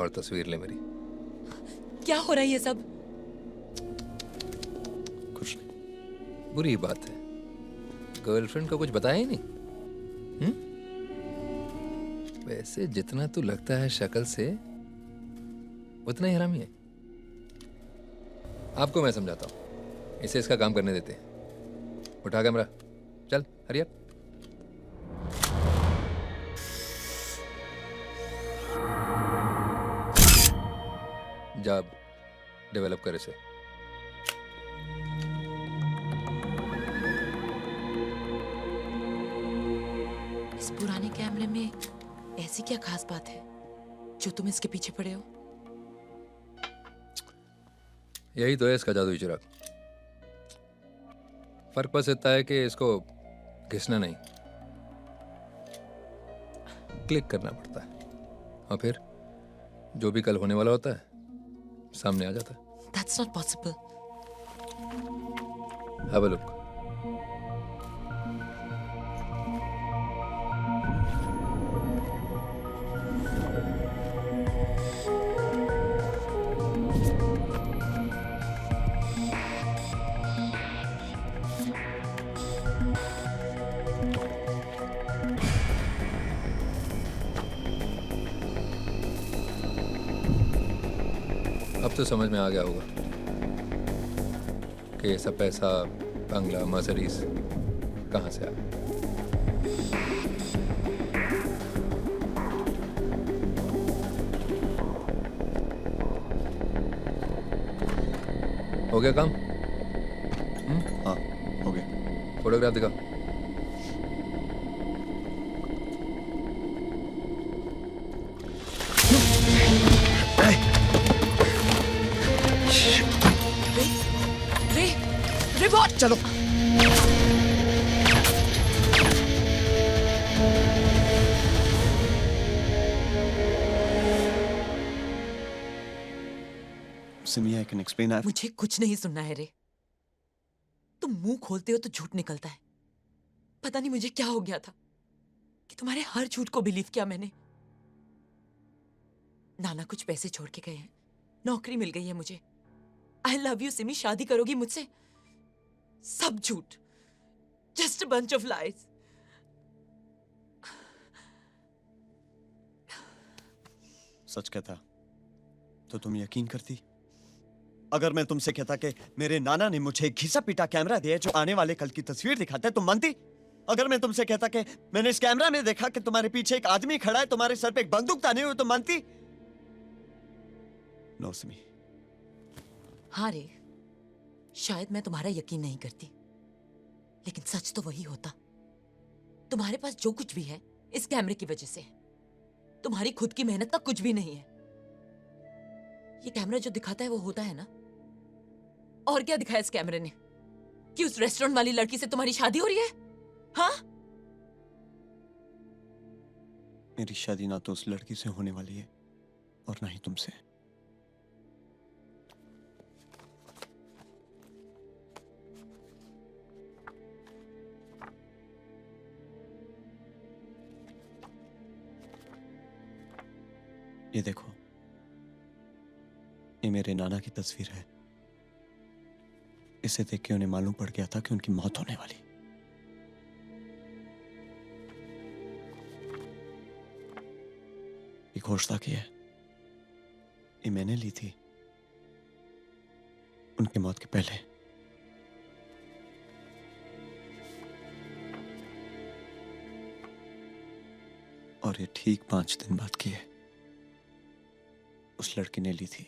Speaker 15: और तस्वीर ले मेरी।
Speaker 12: क्या हो रहा है ये सब?
Speaker 15: कुछ नहीं, बुरी बात है, गर्लफ्रेंड को कुछ बताया ही नहीं। वैसे जितना तू लगता है शक्ल से, उतना ही हरामी है। आपको मैं समझाता हूँ, इसे इसका काम करने देते हैं। उठा कैमरा, चल हरी अप। जा डेवलप कर इसे।
Speaker 12: इस पुराने कैमरे में ऐसी क्या खास बात है जो तुम इसके पीछे पड़े हो?
Speaker 15: यही तो है इसका जादुई चिराग। फर्क बस इतना है कि इसको घिसना नहीं, क्लिक करना पड़ता है, और फिर जो भी कल होने वाला होता है सामने आ जाता है।
Speaker 12: That's not possible.
Speaker 15: Have a look. अब तो समझ में आ गया होगा कि ये सब पैसा, बंगला, मर्सिडीज कहाँ से आया। हो गया काम?
Speaker 2: हाँ, हो गया।
Speaker 15: फोटोग्राफ दिखा।
Speaker 2: चलो। Simi, I can explain.
Speaker 12: मुझे कुछ नहीं सुनना है रे। तुम मुंह खोलते हो तो झूठ निकलता है। पता नहीं मुझे क्या हो गया था कि तुम्हारे हर झूठ को बिलीव किया मैंने। नाना कुछ पैसे छोड़ के गए हैं, नौकरी मिल गई है मुझे। आई लव यू सिमी, शादी करोगी मुझसे? सब झूठ, just a bunch of lies.
Speaker 2: सच कहता तो तुम यकीन करती? अगर मैं तुमसे कहता कि मेरे नाना ने मुझे एक घिसा पीटा कैमरा दिया जो आने वाले कल की तस्वीर दिखाता है, तुम मानती? अगर मैं तुमसे कहता कि मैंने इस कैमरा में देखा कि तुम्हारे पीछे एक आदमी खड़ा है, तुम्हारे सर पे एक बंदूक ताने हुए, तुम मानती? नो सिमी।
Speaker 12: हाँ रे, शायद मैं तुम्हारा यकीन नहीं करती, लेकिन सच तो वही होता। तुम्हारे पास जो कुछ भी है इस कैमरे की वजह से है। तुम्हारी खुद की मेहनत का कुछ भी नहीं है। ये कैमरा जो दिखाता है वो होता है ना? और क्या दिखाया इस कैमरे ने? कि उस रेस्टोरेंट वाली लड़की से तुम्हारी शादी हो रही है? हाँ?
Speaker 2: मेरी शादी ना तो उस लड़की से होने वाली है और ना ही तुमसे। ये देखो, ये मेरे नाना की तस्वीर है। इसे देख के उन्हें मालूम पड़ गया था कि उनकी मौत होने वाली। ये घोषणा की है, ये मैंने ली थी उनकी मौत के पहले। और ये ठीक 5 दिन बाद की है। उस लड़की ने ली थी।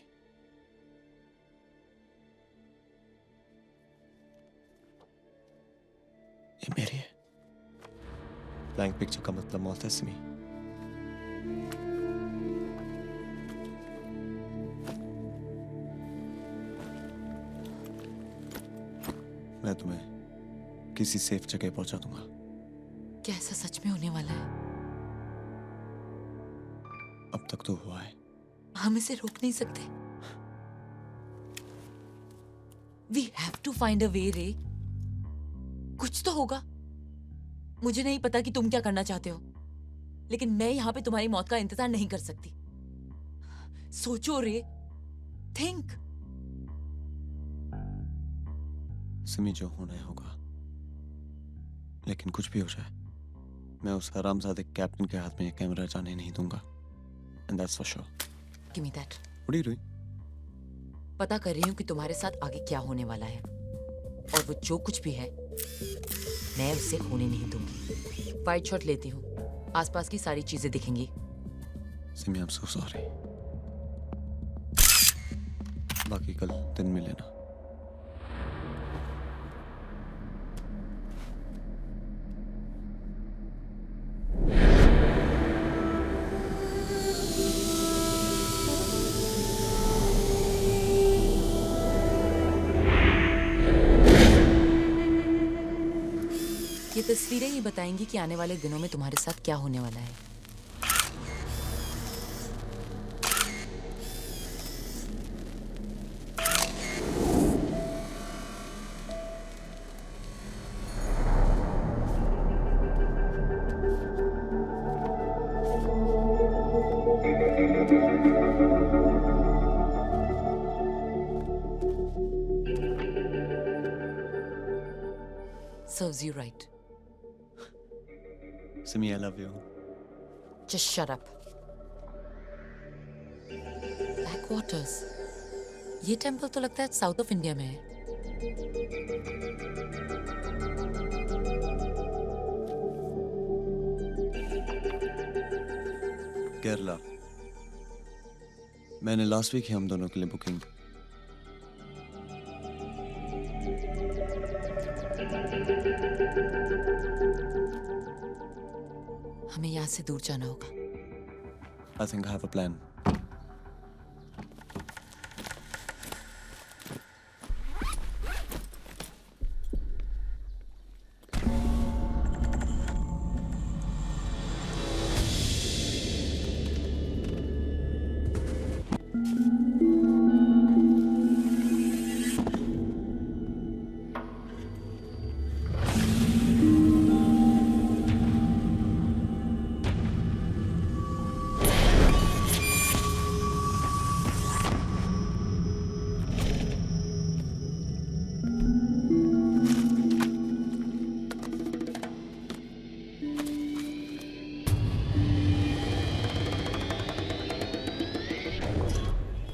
Speaker 2: ये मेरी है। ब्लैंक पिक्चर का मतलब मौत है सिमी। मैं तुम्हें किसी सेफ जगह पहुंचा दूंगा।
Speaker 12: क्या ऐसा सच में होने वाला है?
Speaker 2: अब तक तो हुआ है।
Speaker 12: हम इसे रोक नहीं सकते। We have to find a way, रे। कुछ तो होगा। मुझे नहीं पता कि तुम क्या करना चाहते हो, लेकिन मैं यहाँ पे तुम्हारी मौत का इंतजार नहीं कर सकती। सोचो रे, थिंक।
Speaker 2: सिमी, जो होना है होगा, लेकिन कुछ भी हो जाए, मैं उस हरामजादे कैप्टन के हाथ में ये कैमरा जाने नहीं दूंगा। And that's for sure.
Speaker 12: Give me that.
Speaker 2: What are you doing?
Speaker 12: पता कर रही हूँ कि तुम्हारे साथ आगे क्या होने वाला है, और वो जो कुछ भी है मैं उसे होने नहीं दूंगी। वाइट शॉट लेती हूँ, आसपास की सारी चीजें दिखेंगी।
Speaker 2: Simi, I'm so sorry. बाकी कल दिन में लेना।
Speaker 12: ये तस्वीरें ही बताएंगी कि आने वाले दिनों में तुम्हारे साथ क्या होने वाला है। Serves you right.
Speaker 2: Simi, I love you.
Speaker 12: Just shut up. Backwaters. ये टेम्पल तो लगता है साउथ ऑफ इंडिया में है।
Speaker 2: केरला। मैंने लास्ट वीक ही हम दोनों के लिए बुकिंग।
Speaker 12: हमें यहाँ से दूर जाना होगा।
Speaker 2: I think I have a plan.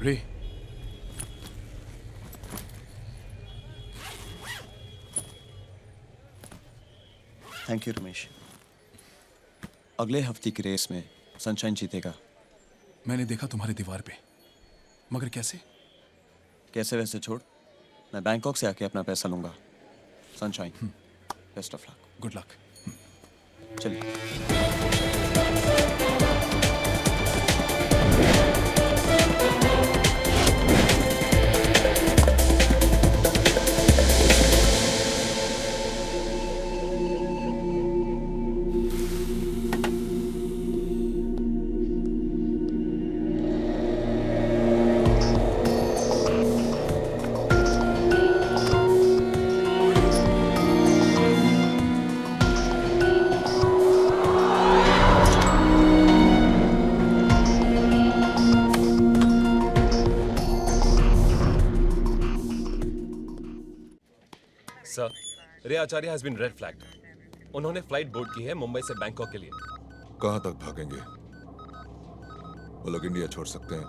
Speaker 13: रे
Speaker 2: थैंक यू रमेश। अगले हफ्ते की रेस में सनशाइन जीतेगा।
Speaker 13: मैंने देखा तुम्हारी दीवार पे, मगर कैसे?
Speaker 2: कैसे वैसे छोड़, मैं बैंकॉक से आके अपना पैसा लूंगा। Sunshine, best of luck.
Speaker 13: Good luck.
Speaker 2: चलिए।
Speaker 5: सर, रे आचार्य हैज बीन रेड फ्लैग्ड। उन्होंने फ्लाइट बोर्ड की है मुंबई से बैंकॉक के लिए।
Speaker 19: कहाँ तक भागेंगे? वो लोग इंडिया छोड़ सकते हैं,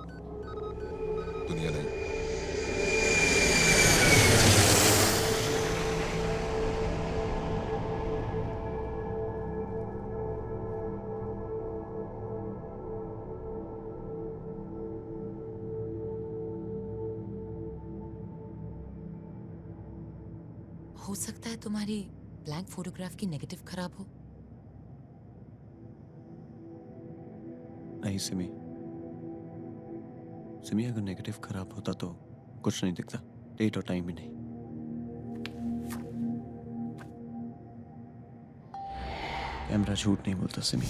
Speaker 19: दुनिया नहीं।
Speaker 12: हो सकता है तुम्हारी ब्लैंक फोटोग्राफ की नेगेटिव खराब हो।
Speaker 2: नहीं सिमी, सिमी अगर नेगेटिव खराब होता तो कुछ नहीं दिखता, डेट और टाइम भी नहीं। कैमरा झूठ नहीं बोलता Simi.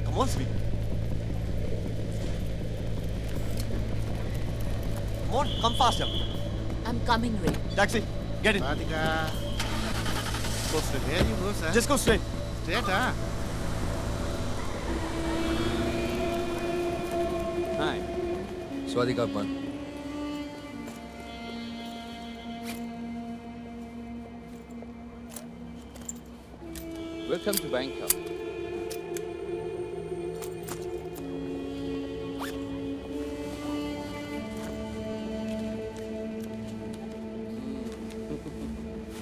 Speaker 2: Come on, Sweet. Come on, come faster.
Speaker 12: I'm coming, Ray.
Speaker 2: Taxi, get in.
Speaker 20: Radhika.
Speaker 2: Go straight.
Speaker 20: Where you go, sir?
Speaker 2: Just go straight.
Speaker 20: Straight, huh?
Speaker 15: Hi. Swadika Pan.
Speaker 21: Welcome to Bangkok.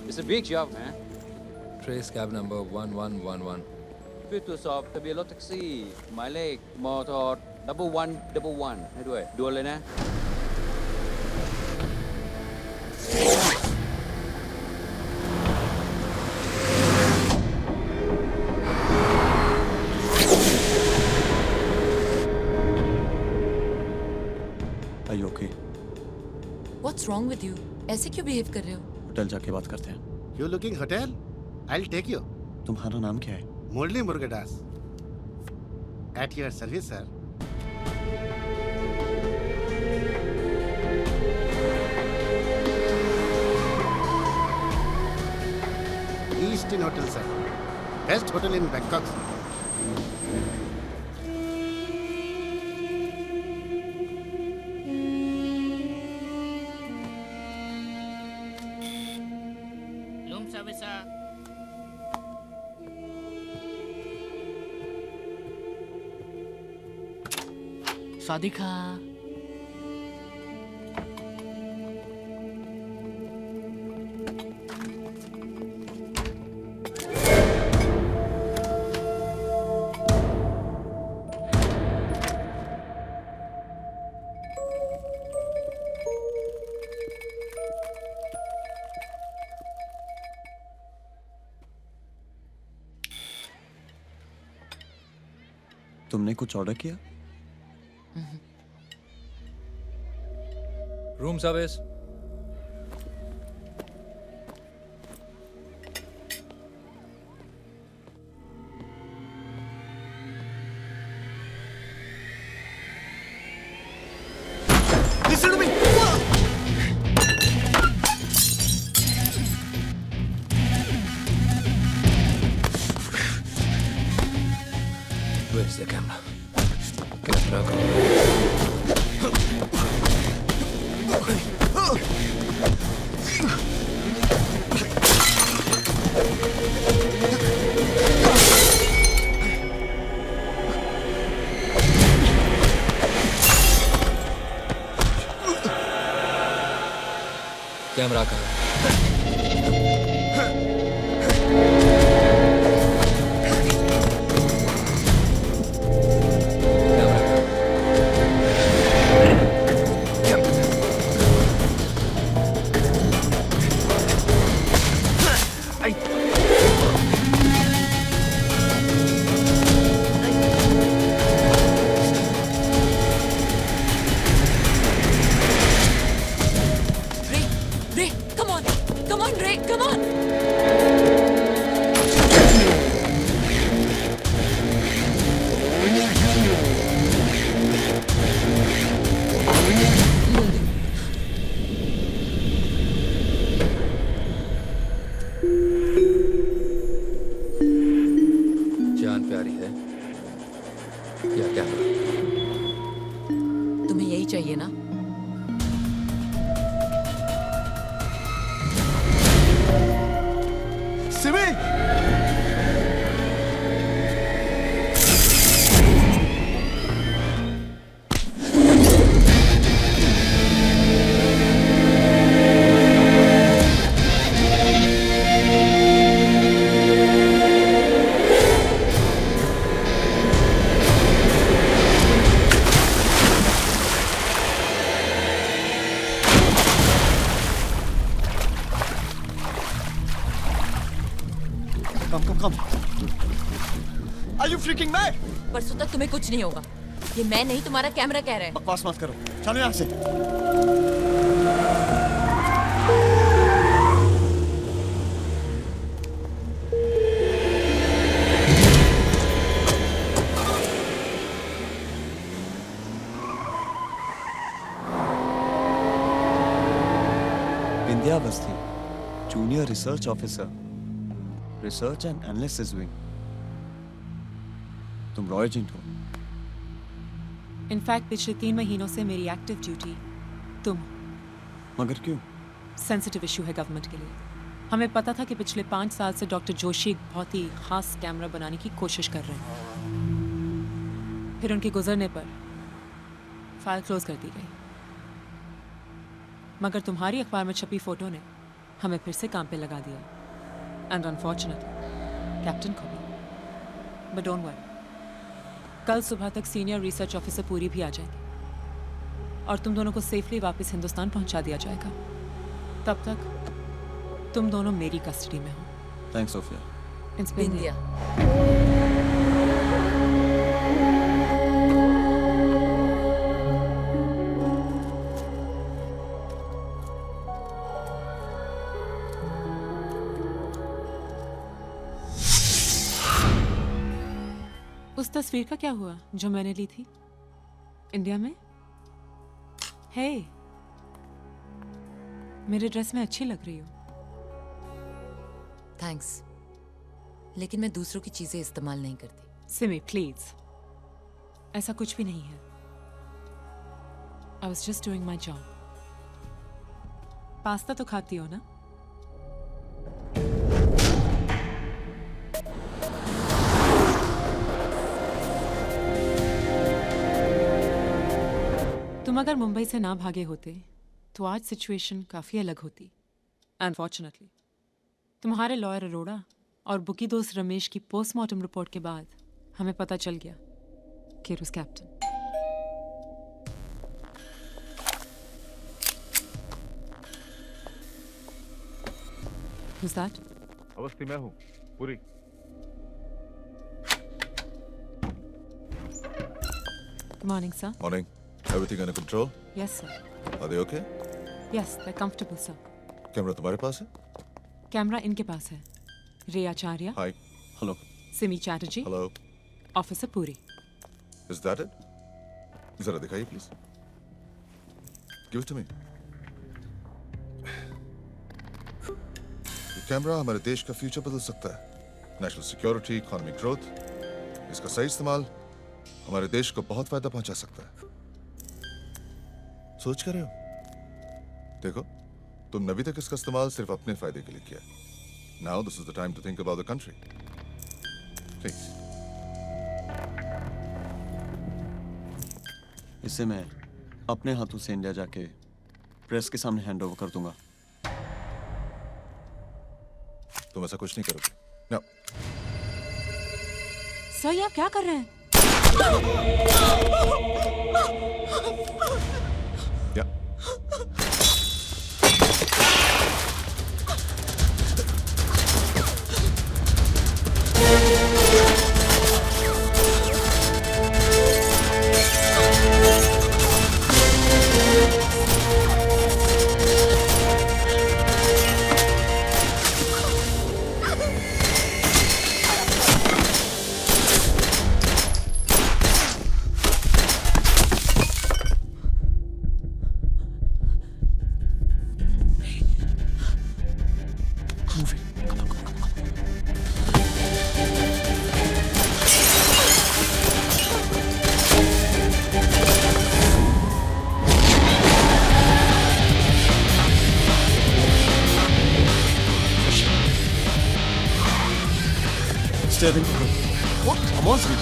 Speaker 21: It's a big job, man.
Speaker 15: Trace cab number 1111.
Speaker 21: Phía trụ sởทะเบียนรถแท็กซี่หมายเลขมท1111ให้ด้วยด่วนเลยนะ
Speaker 2: Are you okay?
Speaker 12: What's wrong with you? ऐसे क्यों behave कर रहे हो?
Speaker 2: Hotel जाके बात करते हैं।
Speaker 20: You looking hotel? I'll take you.
Speaker 2: तुम्हारा नाम क्या है?
Speaker 20: Murli Murugadas. At your service, sir. Eastern Hotel, sir. Best hotel in Bangkok, sir.
Speaker 14: Room service, sir. Sadika.
Speaker 2: तुमने कुछ ऑर्डर किया?
Speaker 15: Room service.
Speaker 2: Listen to me.
Speaker 15: Where's the camera? Camera go. Camera कहाँ है?
Speaker 12: Ray, come on. Come on, Ray, come on.
Speaker 15: जान प्यारी है या camera?
Speaker 12: तुम्हें यही चाहिए ना?
Speaker 2: Simi! Come. Are you freaking mad?
Speaker 12: परसों तक तुम्हें कुछ नहीं होगा। ये मैं नहीं, तुम्हारा कैमरा कह रहा है।
Speaker 2: बकवास मत करो। चलो यहाँ से। Vindhyavasthi, junior research officer, research and analysis wing. तुम रॉय एजेंट हो?
Speaker 17: इनफैक्ट पिछले 3 महीनों से मेरी एक्टिव ड्यूटी तुम।
Speaker 2: मगर क्यों?
Speaker 17: सेंसिटिव इशू है गवर्नमेंट के लिए। हमें पता था कि पिछले 5 साल से डॉक्टर जोशी एक बहुत ही खास कैमरा बनाने की कोशिश कर रहे हैं। फिर उनके गुजरने पर फाइल क्लोज कर दी गई। मगर तुम्हारी अखबार में छपी फोटो ने हमें फिर से काम पे लगा दिया। एंड अनफॉर्चुनेटली कैप्टन को भी। बट डोंट वरी, कल सुबह तक सीनियर रिसर्च ऑफिसर पूरी भी आ जाएगी और तुम दोनों को सेफली वापस हिंदुस्तान पहुंचा दिया जाएगा। तब तक तुम दोनों मेरी कस्टडी में हो।
Speaker 2: Thanks Sophia.
Speaker 12: विंध्या।
Speaker 17: उस तस्वीर का क्या हुआ जो मैंने ली थी इंडिया में? हे, मेरे ड्रेस में अच्छी लग रही हो।
Speaker 12: थैंक्स, लेकिन मैं दूसरों की चीजें इस्तेमाल नहीं करती।
Speaker 17: सिमी प्लीज, ऐसा कुछ भी नहीं है। I was just doing my job. Pasta तो खाती हो ना? तुम अगर मुंबई से ना भागे होते तो आज सिचुएशन काफ़ी अलग होती। अनफॉर्चुनेटली तुम्हारे लॉयर अरोड़ा और बुकी दोस्त रमेश की पोस्टमार्टम रिपोर्ट के बाद हमें पता चल गया कि उस कैप्टन। Who's that?
Speaker 6: अवस्थी मैं हूँ, पूरी।
Speaker 17: Good morning, sir.
Speaker 19: Morning. Everything under control?
Speaker 17: Yes, sir.
Speaker 19: Are they okay?
Speaker 17: Yes, they're comfortable, sir.
Speaker 19: Camera तुम्हारे पास है?
Speaker 17: कैमरा इनके पास है। Ray Acharya.
Speaker 19: Hi.
Speaker 2: Hello.
Speaker 17: Simi Chatterjee.
Speaker 19: Hello.
Speaker 17: Officer Puri.
Speaker 19: Is that it? जरा दिखाइए please. Give it to me. ये कैमरा हमारे देश का फ्यूचर बदल सकता है। नेशनल सिक्योरिटी, इकोनॉमिक ग्रोथ, इसका सही इस्तेमाल हमारे देश को बहुत फायदा पहुंचा सकता है। सोच कर रहे हो? देखो, तुमने अभी तक इसका इस्तेमाल सिर्फ अपने फायदे के लिए किया। Now this is the time to think about the country. Please.
Speaker 2: इससे मैं अपने हाथों से इंडिया जाके प्रेस के सामने हैंड ओवर कर दूंगा।
Speaker 19: तुम ऐसा कुछ नहीं करोगे। No.
Speaker 17: सर, ये आप क्या कर रहे हैं?
Speaker 19: Yeah.
Speaker 2: Steering. What? I'm on speed.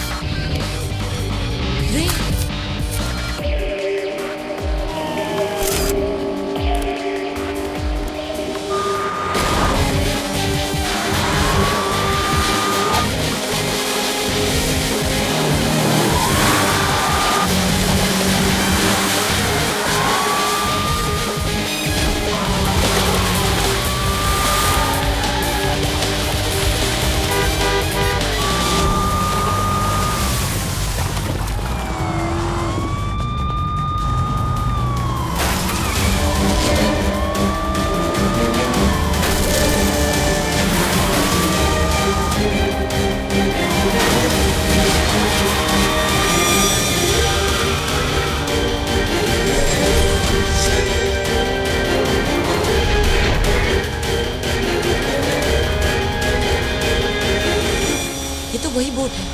Speaker 12: वही बोट है।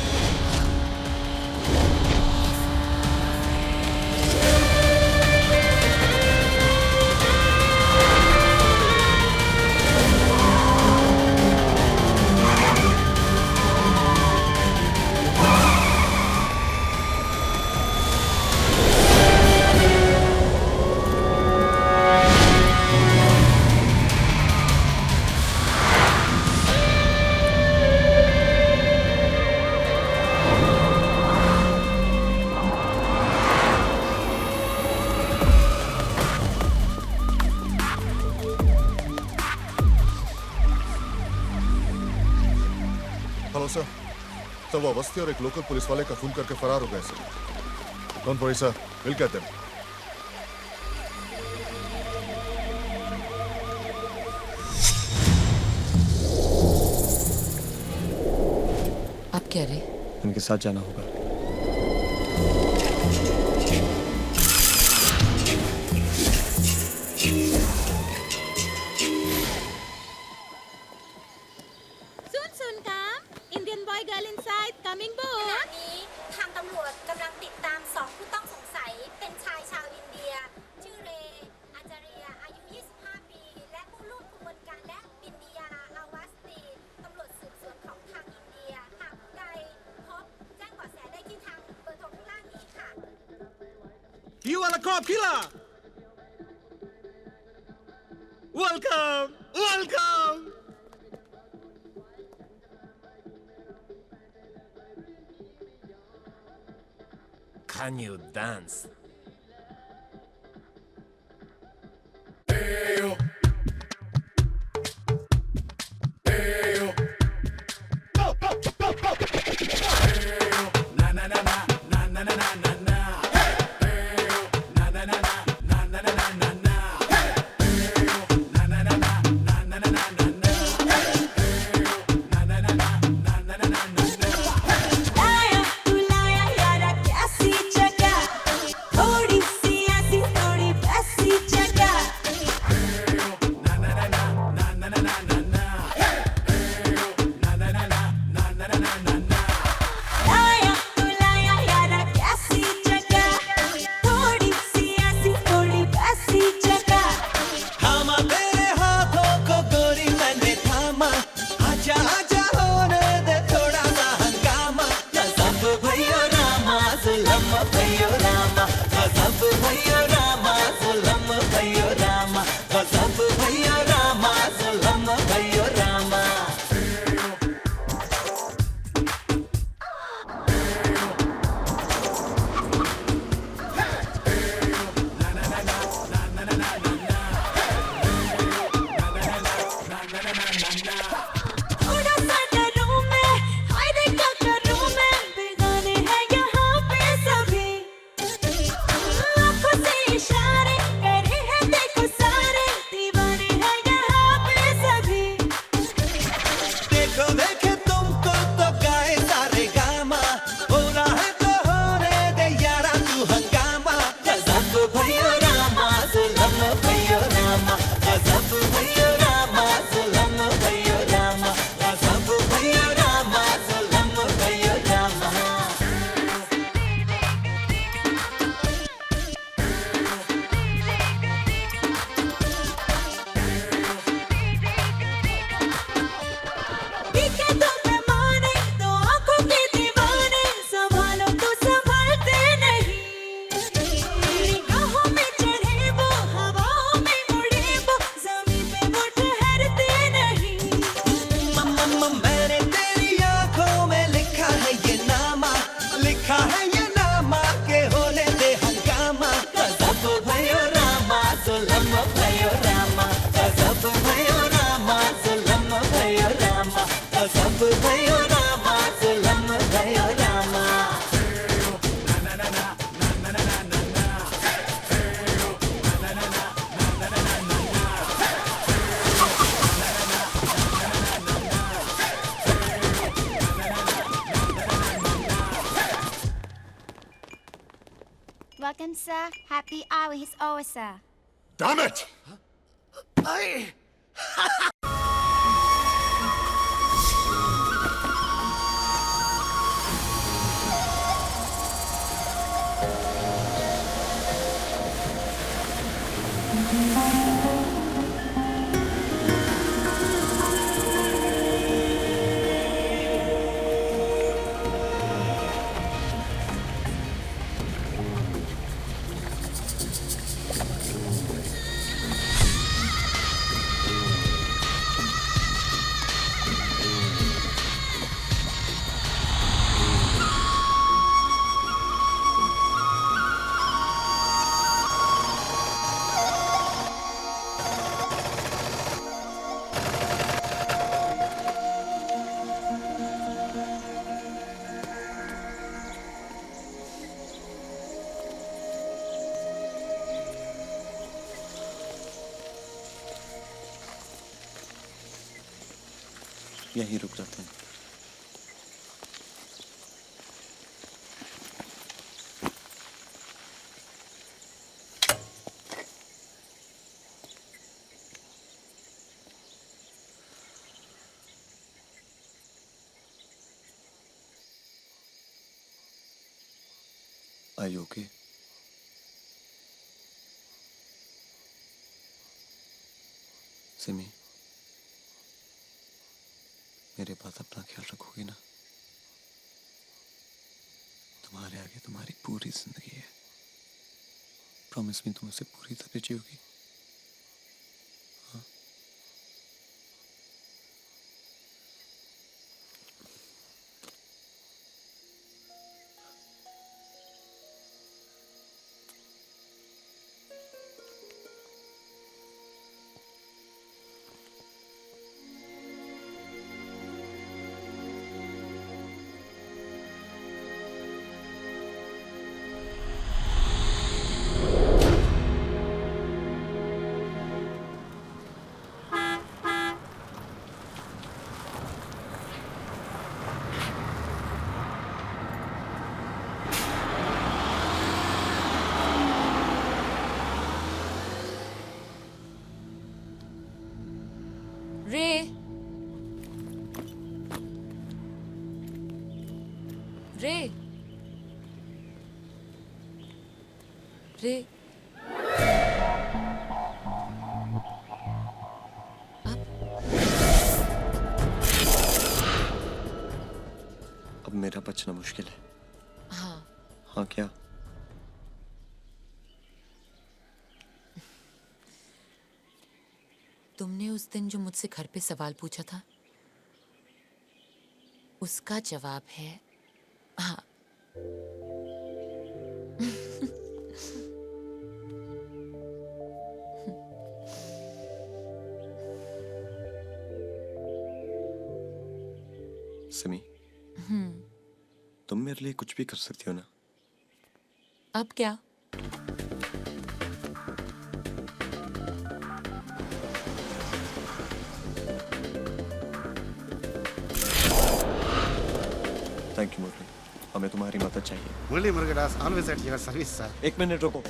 Speaker 19: तो वो अवस्थी और एक लोकल पुलिस वाले का खून करके फरार हो गए sir. Don't worry sir, will get them.
Speaker 12: आप कह रहे?
Speaker 2: इनके साथ जाना होगा।
Speaker 1: You are a cop killer! Welcome! Welcome!
Speaker 11: Can you dance?
Speaker 16: भयो रामा गजब भयो रामा जुलम भयो रामा गजब भयो रामा जुलम भयो रामा
Speaker 7: दिखे तो पैमाने तो आंखों के दीवाने संभालो तो संभालते नहीं निगाहों में चढ़े वो हवाओं में उड़े वो जमीन पे वो ठहरते नहीं
Speaker 16: मैंने तेरी आंखों में लिखा है ये नामा के होने दे हंगामा गजब भयो रामा जुलम भयो रामा गजब भयो रामा जुलम भयो रामा गजब भयो रामा जुलम भयो Rama
Speaker 22: Welcome, sir. Happy hour is over, sir.
Speaker 10: Damn it!
Speaker 2: यहीं रुक जाते हैं। Are you okay? सिमी, मेरे बात अपना ख्याल रखोगी ना? तुम्हारे आगे तुम्हारी पूरी जिंदगी है। प्रॉमिस मी तुम उसे पूरी तरह जियोगी। हाँ? रे अब मेरा बचना मुश्किल है।
Speaker 12: हाँ
Speaker 2: हाँ क्या?
Speaker 12: तुमने उस दिन जो मुझसे घर पे सवाल पूछा था उसका जवाब है हाँ।
Speaker 2: सिमी, तुम मेरे लिए कुछ भी कर सकती हो ना?
Speaker 12: अब क्या?
Speaker 2: थैंक यू मुरली, हमें तुम्हारी मदद चाहिए।
Speaker 20: Murali Murugadas, always at your service, sir.
Speaker 2: एक मिनट रुको।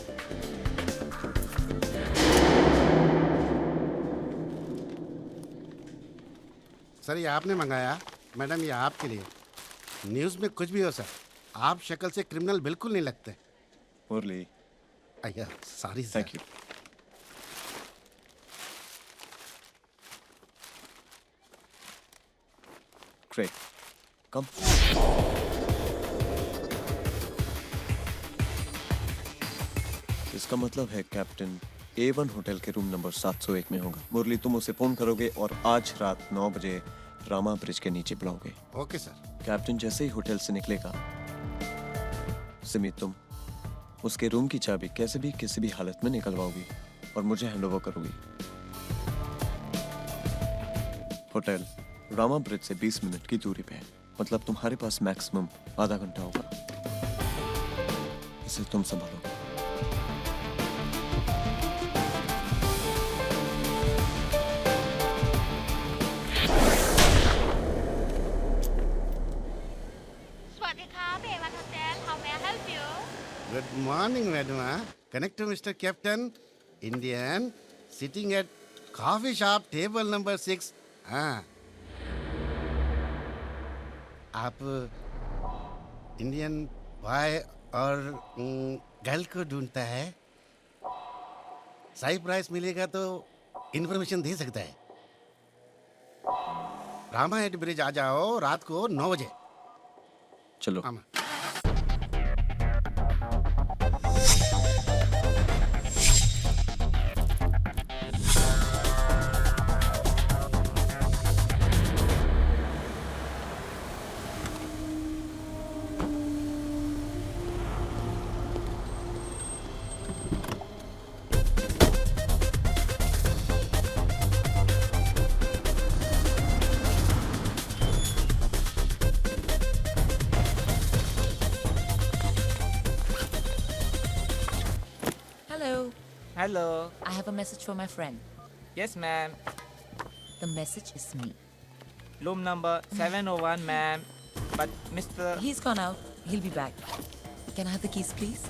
Speaker 20: सर ये आपने मंगाया, मैडम ये आपके लिए। न्यूज़ में कुछ भी हो सर, आप शक्ल से क्रिमिनल बिल्कुल नहीं लगते।
Speaker 2: मुरली,
Speaker 20: अय्या sorry sir.
Speaker 2: Thank you. Great, come. इसका मतलब है कैप्टन A1 होटल के रूम नंबर 701 में होगा। मुरली, तुम उसे फोन करोगे और आज रात 9 बजे रामा ब्रिज के नीचे बुलाओगे।
Speaker 20: Okay sir.
Speaker 2: कैप्टन जैसे ही होटल से निकलेगा, सिमी तुम उसके रूम की चाबी कैसे भी किसी भी हालत में निकलवाओगी और मुझे हैंडओवर करोगी। होटल रामा ब्रिज से 20 मिनट की दूरी पे है, मतलब तुम्हारे पास मैक्सिमम आधा घंटा होगा। इसे तुम संभालोगे।
Speaker 20: Good morning, madam. Connect to Mr. Captain, Indian, sitting at coffee shop, table number 6. हाँ. आप इंडियन बॉय और गर्ल को ढूंढता है। सही प्राइस मिलेगा तो इन्फॉर्मेशन दे सकता है। रामा हेड ब्रिज आ जाओ रात को 9 बजे।
Speaker 2: चलो।
Speaker 4: Hello.
Speaker 12: I have a message for my friend.
Speaker 4: Yes, ma'am.
Speaker 12: The message is me.
Speaker 4: Room number 701, ma'am. But Mr.
Speaker 12: He's gone out. He'll be back. Can I have the keys, please?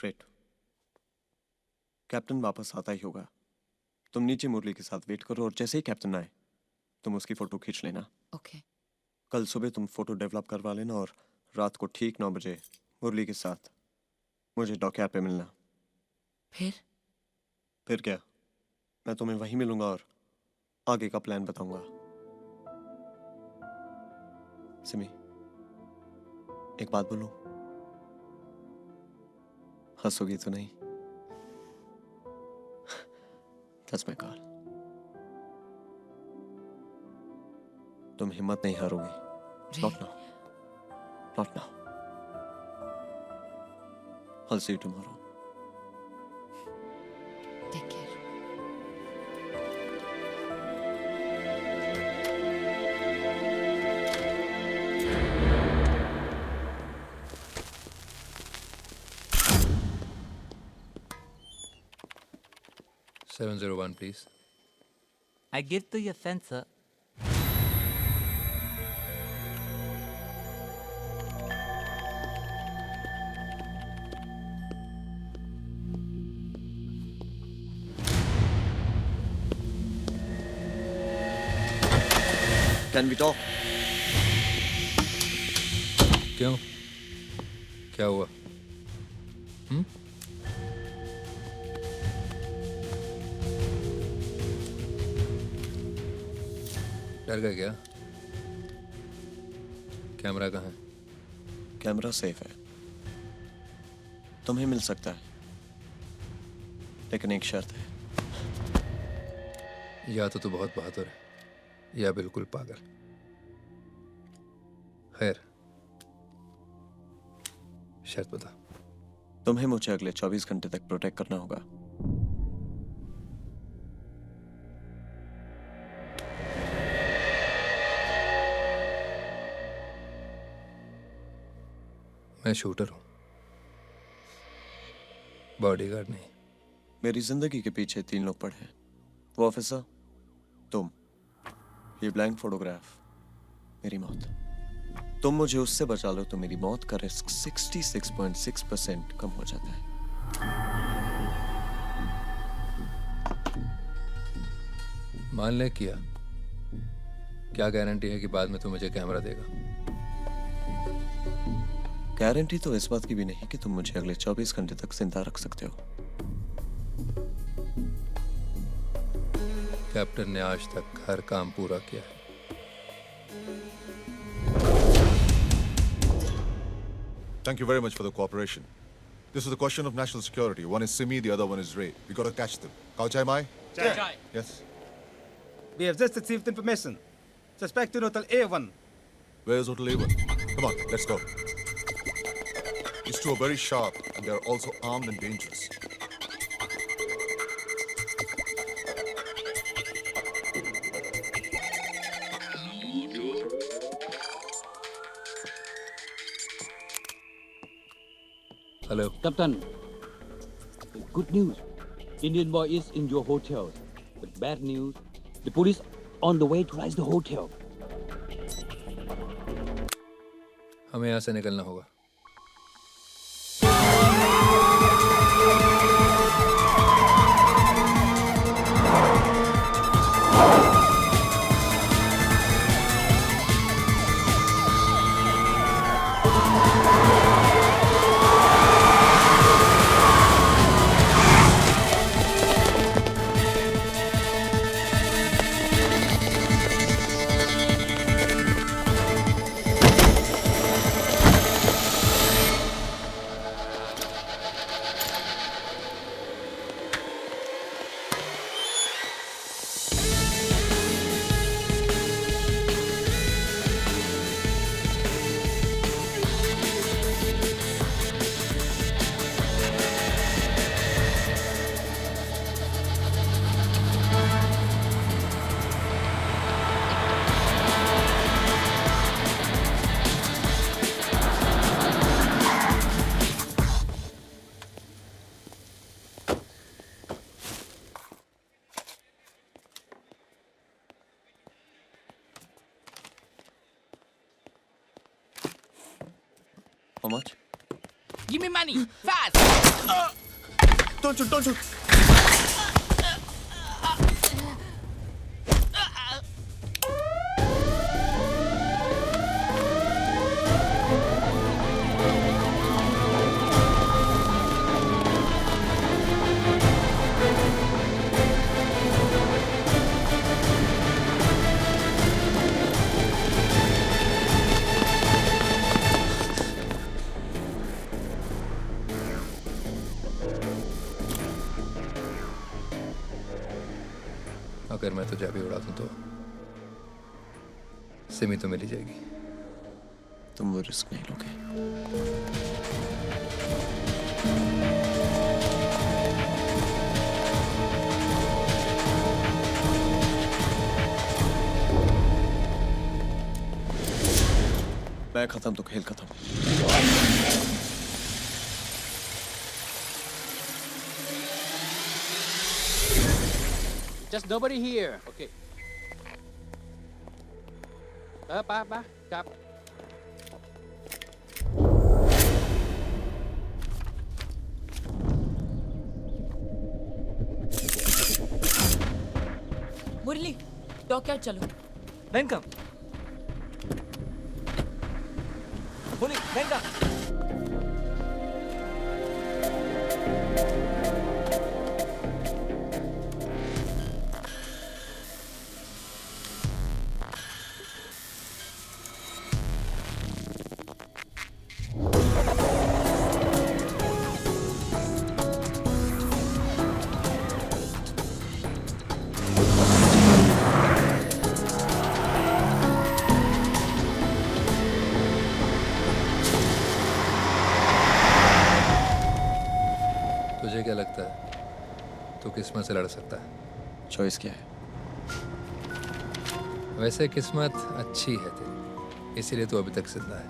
Speaker 2: Great. Captain वापस आता ही होगा। तुम नीचे मुरली के साथ wait करो और जैसे ही कैप्टन आए तुम उसकी फोटो खींच लेना।
Speaker 12: ओके।
Speaker 2: कल सुबह तुम फोटो डेवलप करवा लेना और रात को ठीक 9 बजे मुरली के साथ मुझे डॉकयार्ड पे मिलना। फिर क्या, मैं तुम्हें वहीं मिलूंगा और आगे का प्लान बताऊंगा। सिमी, एक बात बोलूं? हंसोगी तो नहीं? That's my call. तुम हिम्मत नहीं हारोगी। Not now. Not now. I'll see you tomorrow.
Speaker 12: Take care.
Speaker 15: $701, please.
Speaker 4: I give to your sensor.
Speaker 2: Can we talk?
Speaker 15: क्यों? क्या हुआ? डर गए क्या? कैमरा कहाँ है?
Speaker 2: कैमरा सेफ है, तुम्हें मिल सकता है, लेकिन एक शर्त है।
Speaker 15: या तो तू बहुत बहादुर है या बिल्कुल पागल। खैर, शर्त बता।
Speaker 2: तुम्हें मुझे अगले 24 घंटे तक प्रोटेक्ट करना होगा।
Speaker 15: मैं शूटर हूं, बॉडीगार्ड नहीं।
Speaker 2: मेरी जिंदगी के पीछे 3 लोग पड़े हैं। वो ऑफिसर, तुम, ये ब्लैंक फोटोग्राफ, मेरी मौत। तुम मुझे उससे बचा लो तो मेरी मौत का रिस्क 66.6% कम हो जाता है।
Speaker 15: मान ले किया, क्या गारंटी है कि बाद में तू मुझे कैमरा देगा?
Speaker 2: गारंटी तो इस बात की भी नहीं कि तुम मुझे अगले 24 घंटे तक जिंदा रख सकते हो।
Speaker 15: कैप्टन ने आज तक हर काम पूरा किया है।
Speaker 19: Thank you very much for the cooperation. This is a question of national security. One is Simi, the other one is Ray. We got to catch them. Kao Chai Mai?
Speaker 1: Chai.
Speaker 19: Yes.
Speaker 1: We have just received information. Suspect in Hotel A1.
Speaker 19: Where is Hotel A1? Come on, let's go. These two are very sharp and they are also armed and dangerous.
Speaker 15: Hello.
Speaker 21: Captain, good news. Indian boy is in your hotel. But bad news, the police on the way to raise the hotel.
Speaker 15: हमें यहाँ से निकलना होगा।
Speaker 2: How much?
Speaker 14: Give me money, fast!
Speaker 2: Don't shoot, don't shoot!
Speaker 15: अगर मैं तुझे अभी उड़ा दूं तो सिमी तो मिल ही जाएगी।
Speaker 2: तुम वो रिस्क नहीं लोगे। मैं खत्म तो खेल खत्म।
Speaker 21: Just nobody here. Okay. Ba. Stop.
Speaker 12: Murali, dockyard चलो।
Speaker 4: Then come. Puli, then come.
Speaker 15: तो किस्मत से लड़ सकता है।
Speaker 2: चॉइस क्या है?
Speaker 15: वैसे किस्मत अच्छी है तेरी, इसीलिए तू अभी तक जिंदा है,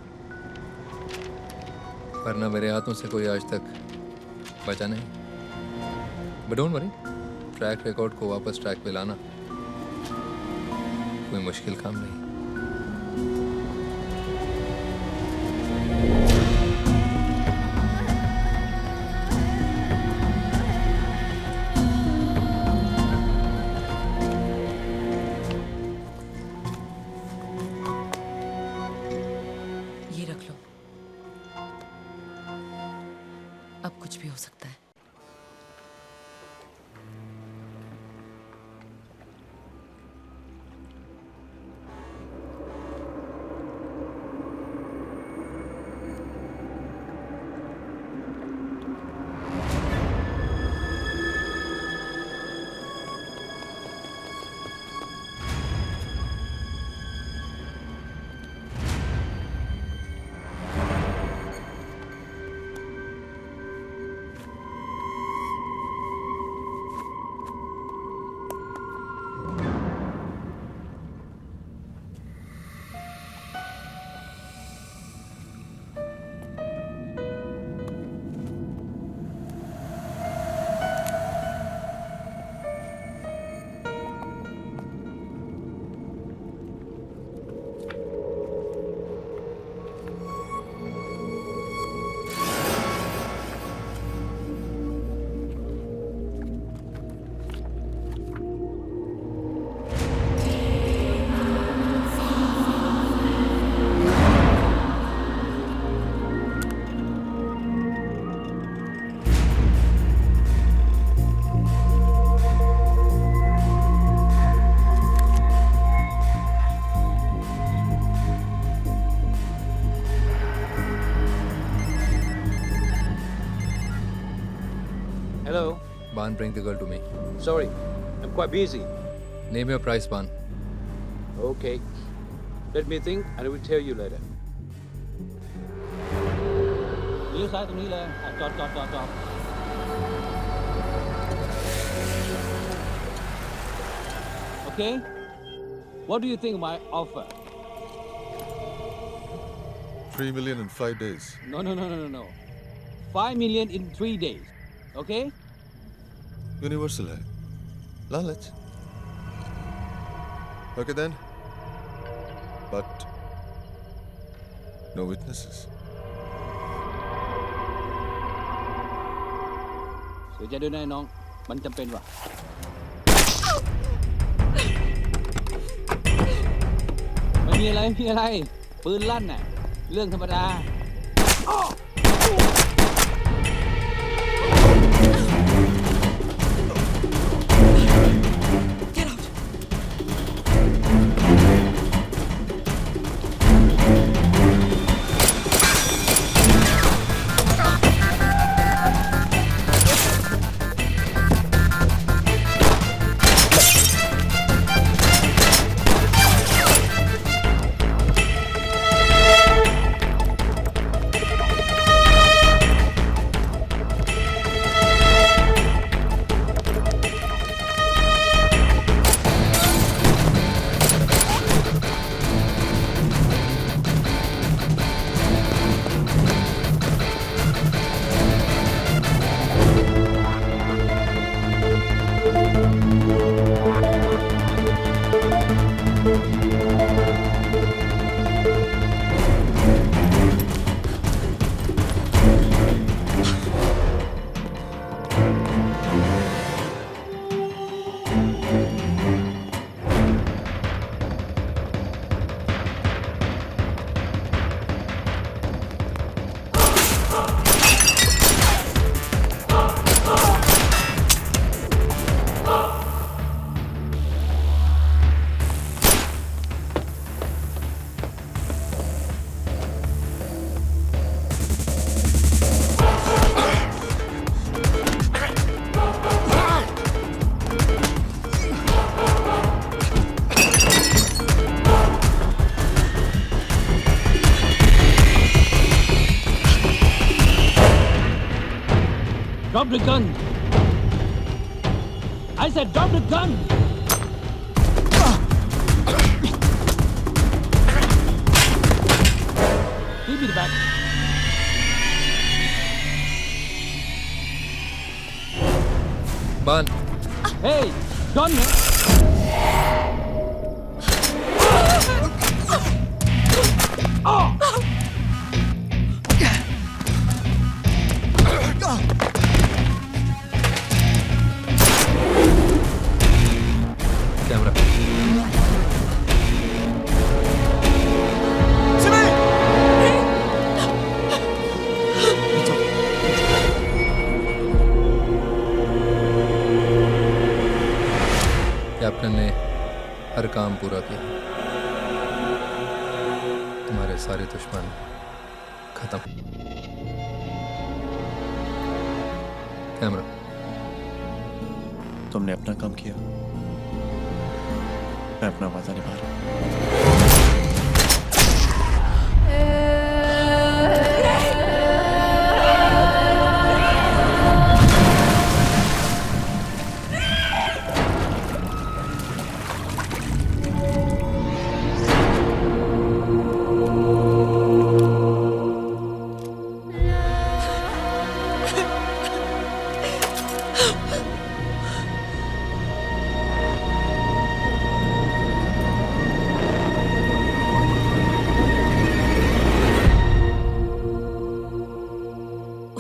Speaker 15: वरना मेरे हाथों से कोई आज तक बचा नहीं। But don't worry, track record को वापस ट्रैक पे लाना कोई मुश्किल काम नहीं।
Speaker 12: ये रख लो, अब कुछ भी हो सकता है।
Speaker 21: Hello.
Speaker 15: Ban, bring the girl to me.
Speaker 21: Sorry, I'm quite busy.
Speaker 15: Name your price, Ban.
Speaker 21: Okay. Let me think and I will tell you later. เลี้ยวซ้ายตรงนี้เลยจอด Okay? What do you think of my offer?
Speaker 19: 3 million in 5 days.
Speaker 21: No. 5 million in 3 days. Okay?
Speaker 19: Universal hai. Lalit. Okay then. But no witnesses.
Speaker 21: เสียใจด้วยนะน้อง มันจำเป็นว่ะ ไม่มีอะไร ปืนลั่นน่ะ เรื่องธรรมดา Drop the gun. I said drop the gun. Give me the bag.
Speaker 15: बान
Speaker 21: Hey, Don.
Speaker 15: Camera captain ने हर काम पूरा किया। तुम्हारे सारे दुश्मन खत्म। Camera
Speaker 2: तुमने अपना काम किया, मैं अपना वादा निभा रहा हूं।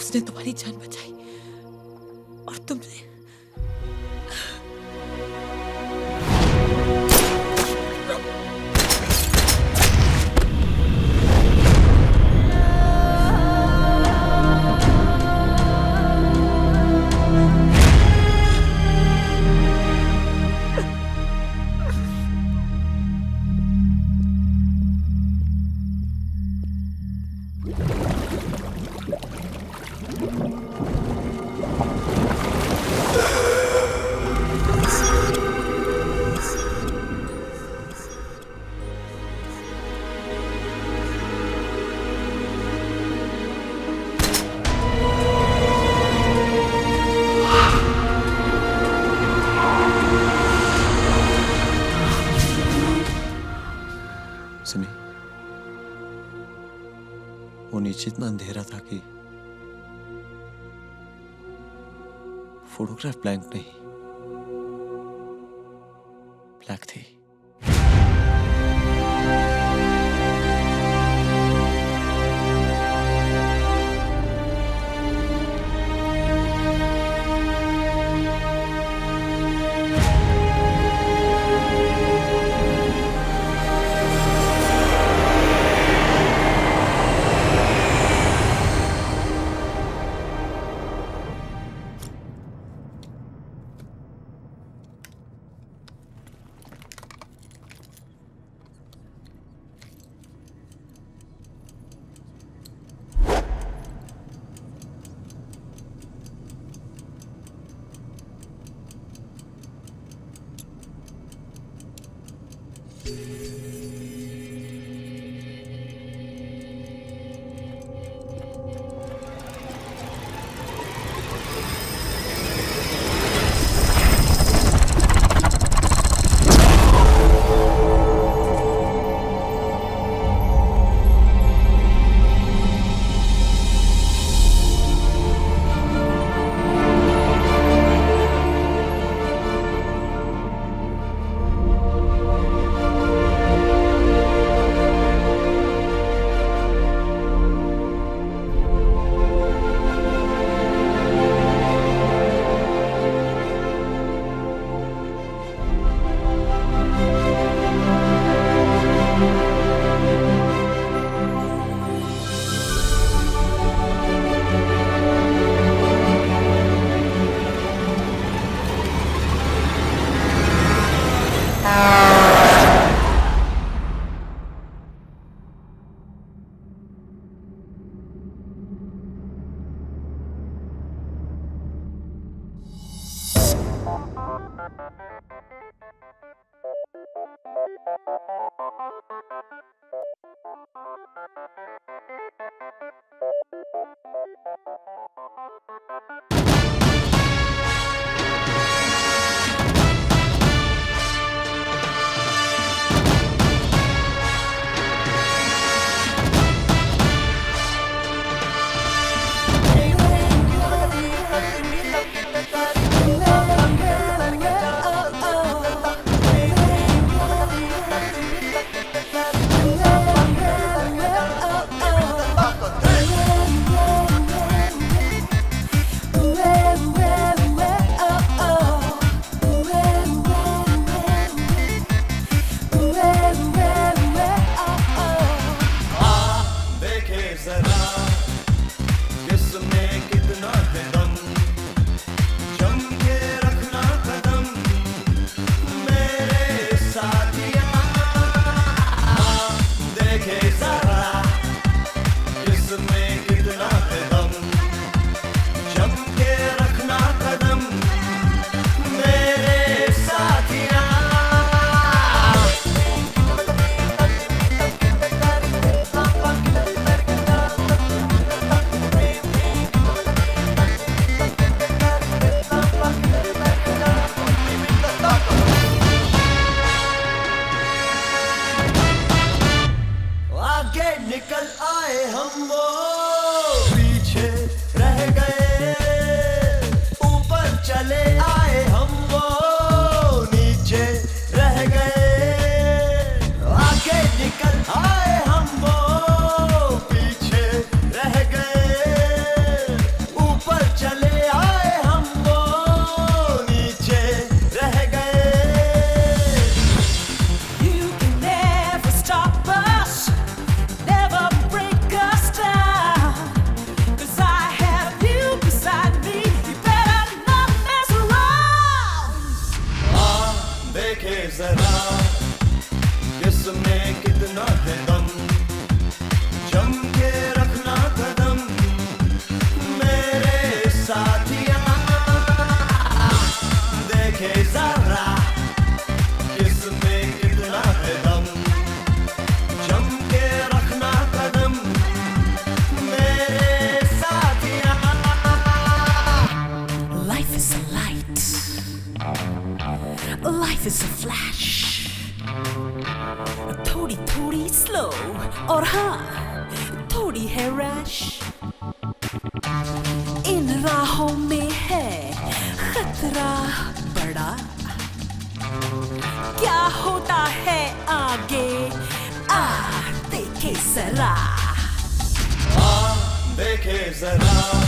Speaker 17: उसने तुम्हारी जान बचाई और तुमने
Speaker 2: सिमी, वो नीचे इतना अंधेरा था कि फोटोग्राफ ब्लैंक नहीं, ब्लैक थी।
Speaker 16: जरा किसमें कितना है दम जम के रखना कदम मेरे साथिया देखे जरा किसमें कितना है दम जम के रखना कदम मेरे साथिया
Speaker 7: Life is a light. Life is a flash. थोड़ी थोड़ी स्लो और हाँ थोड़ी है रश इन राहों में है खतरा बड़ा क्या होता है आगे आ देखे जरा
Speaker 16: देखे जरा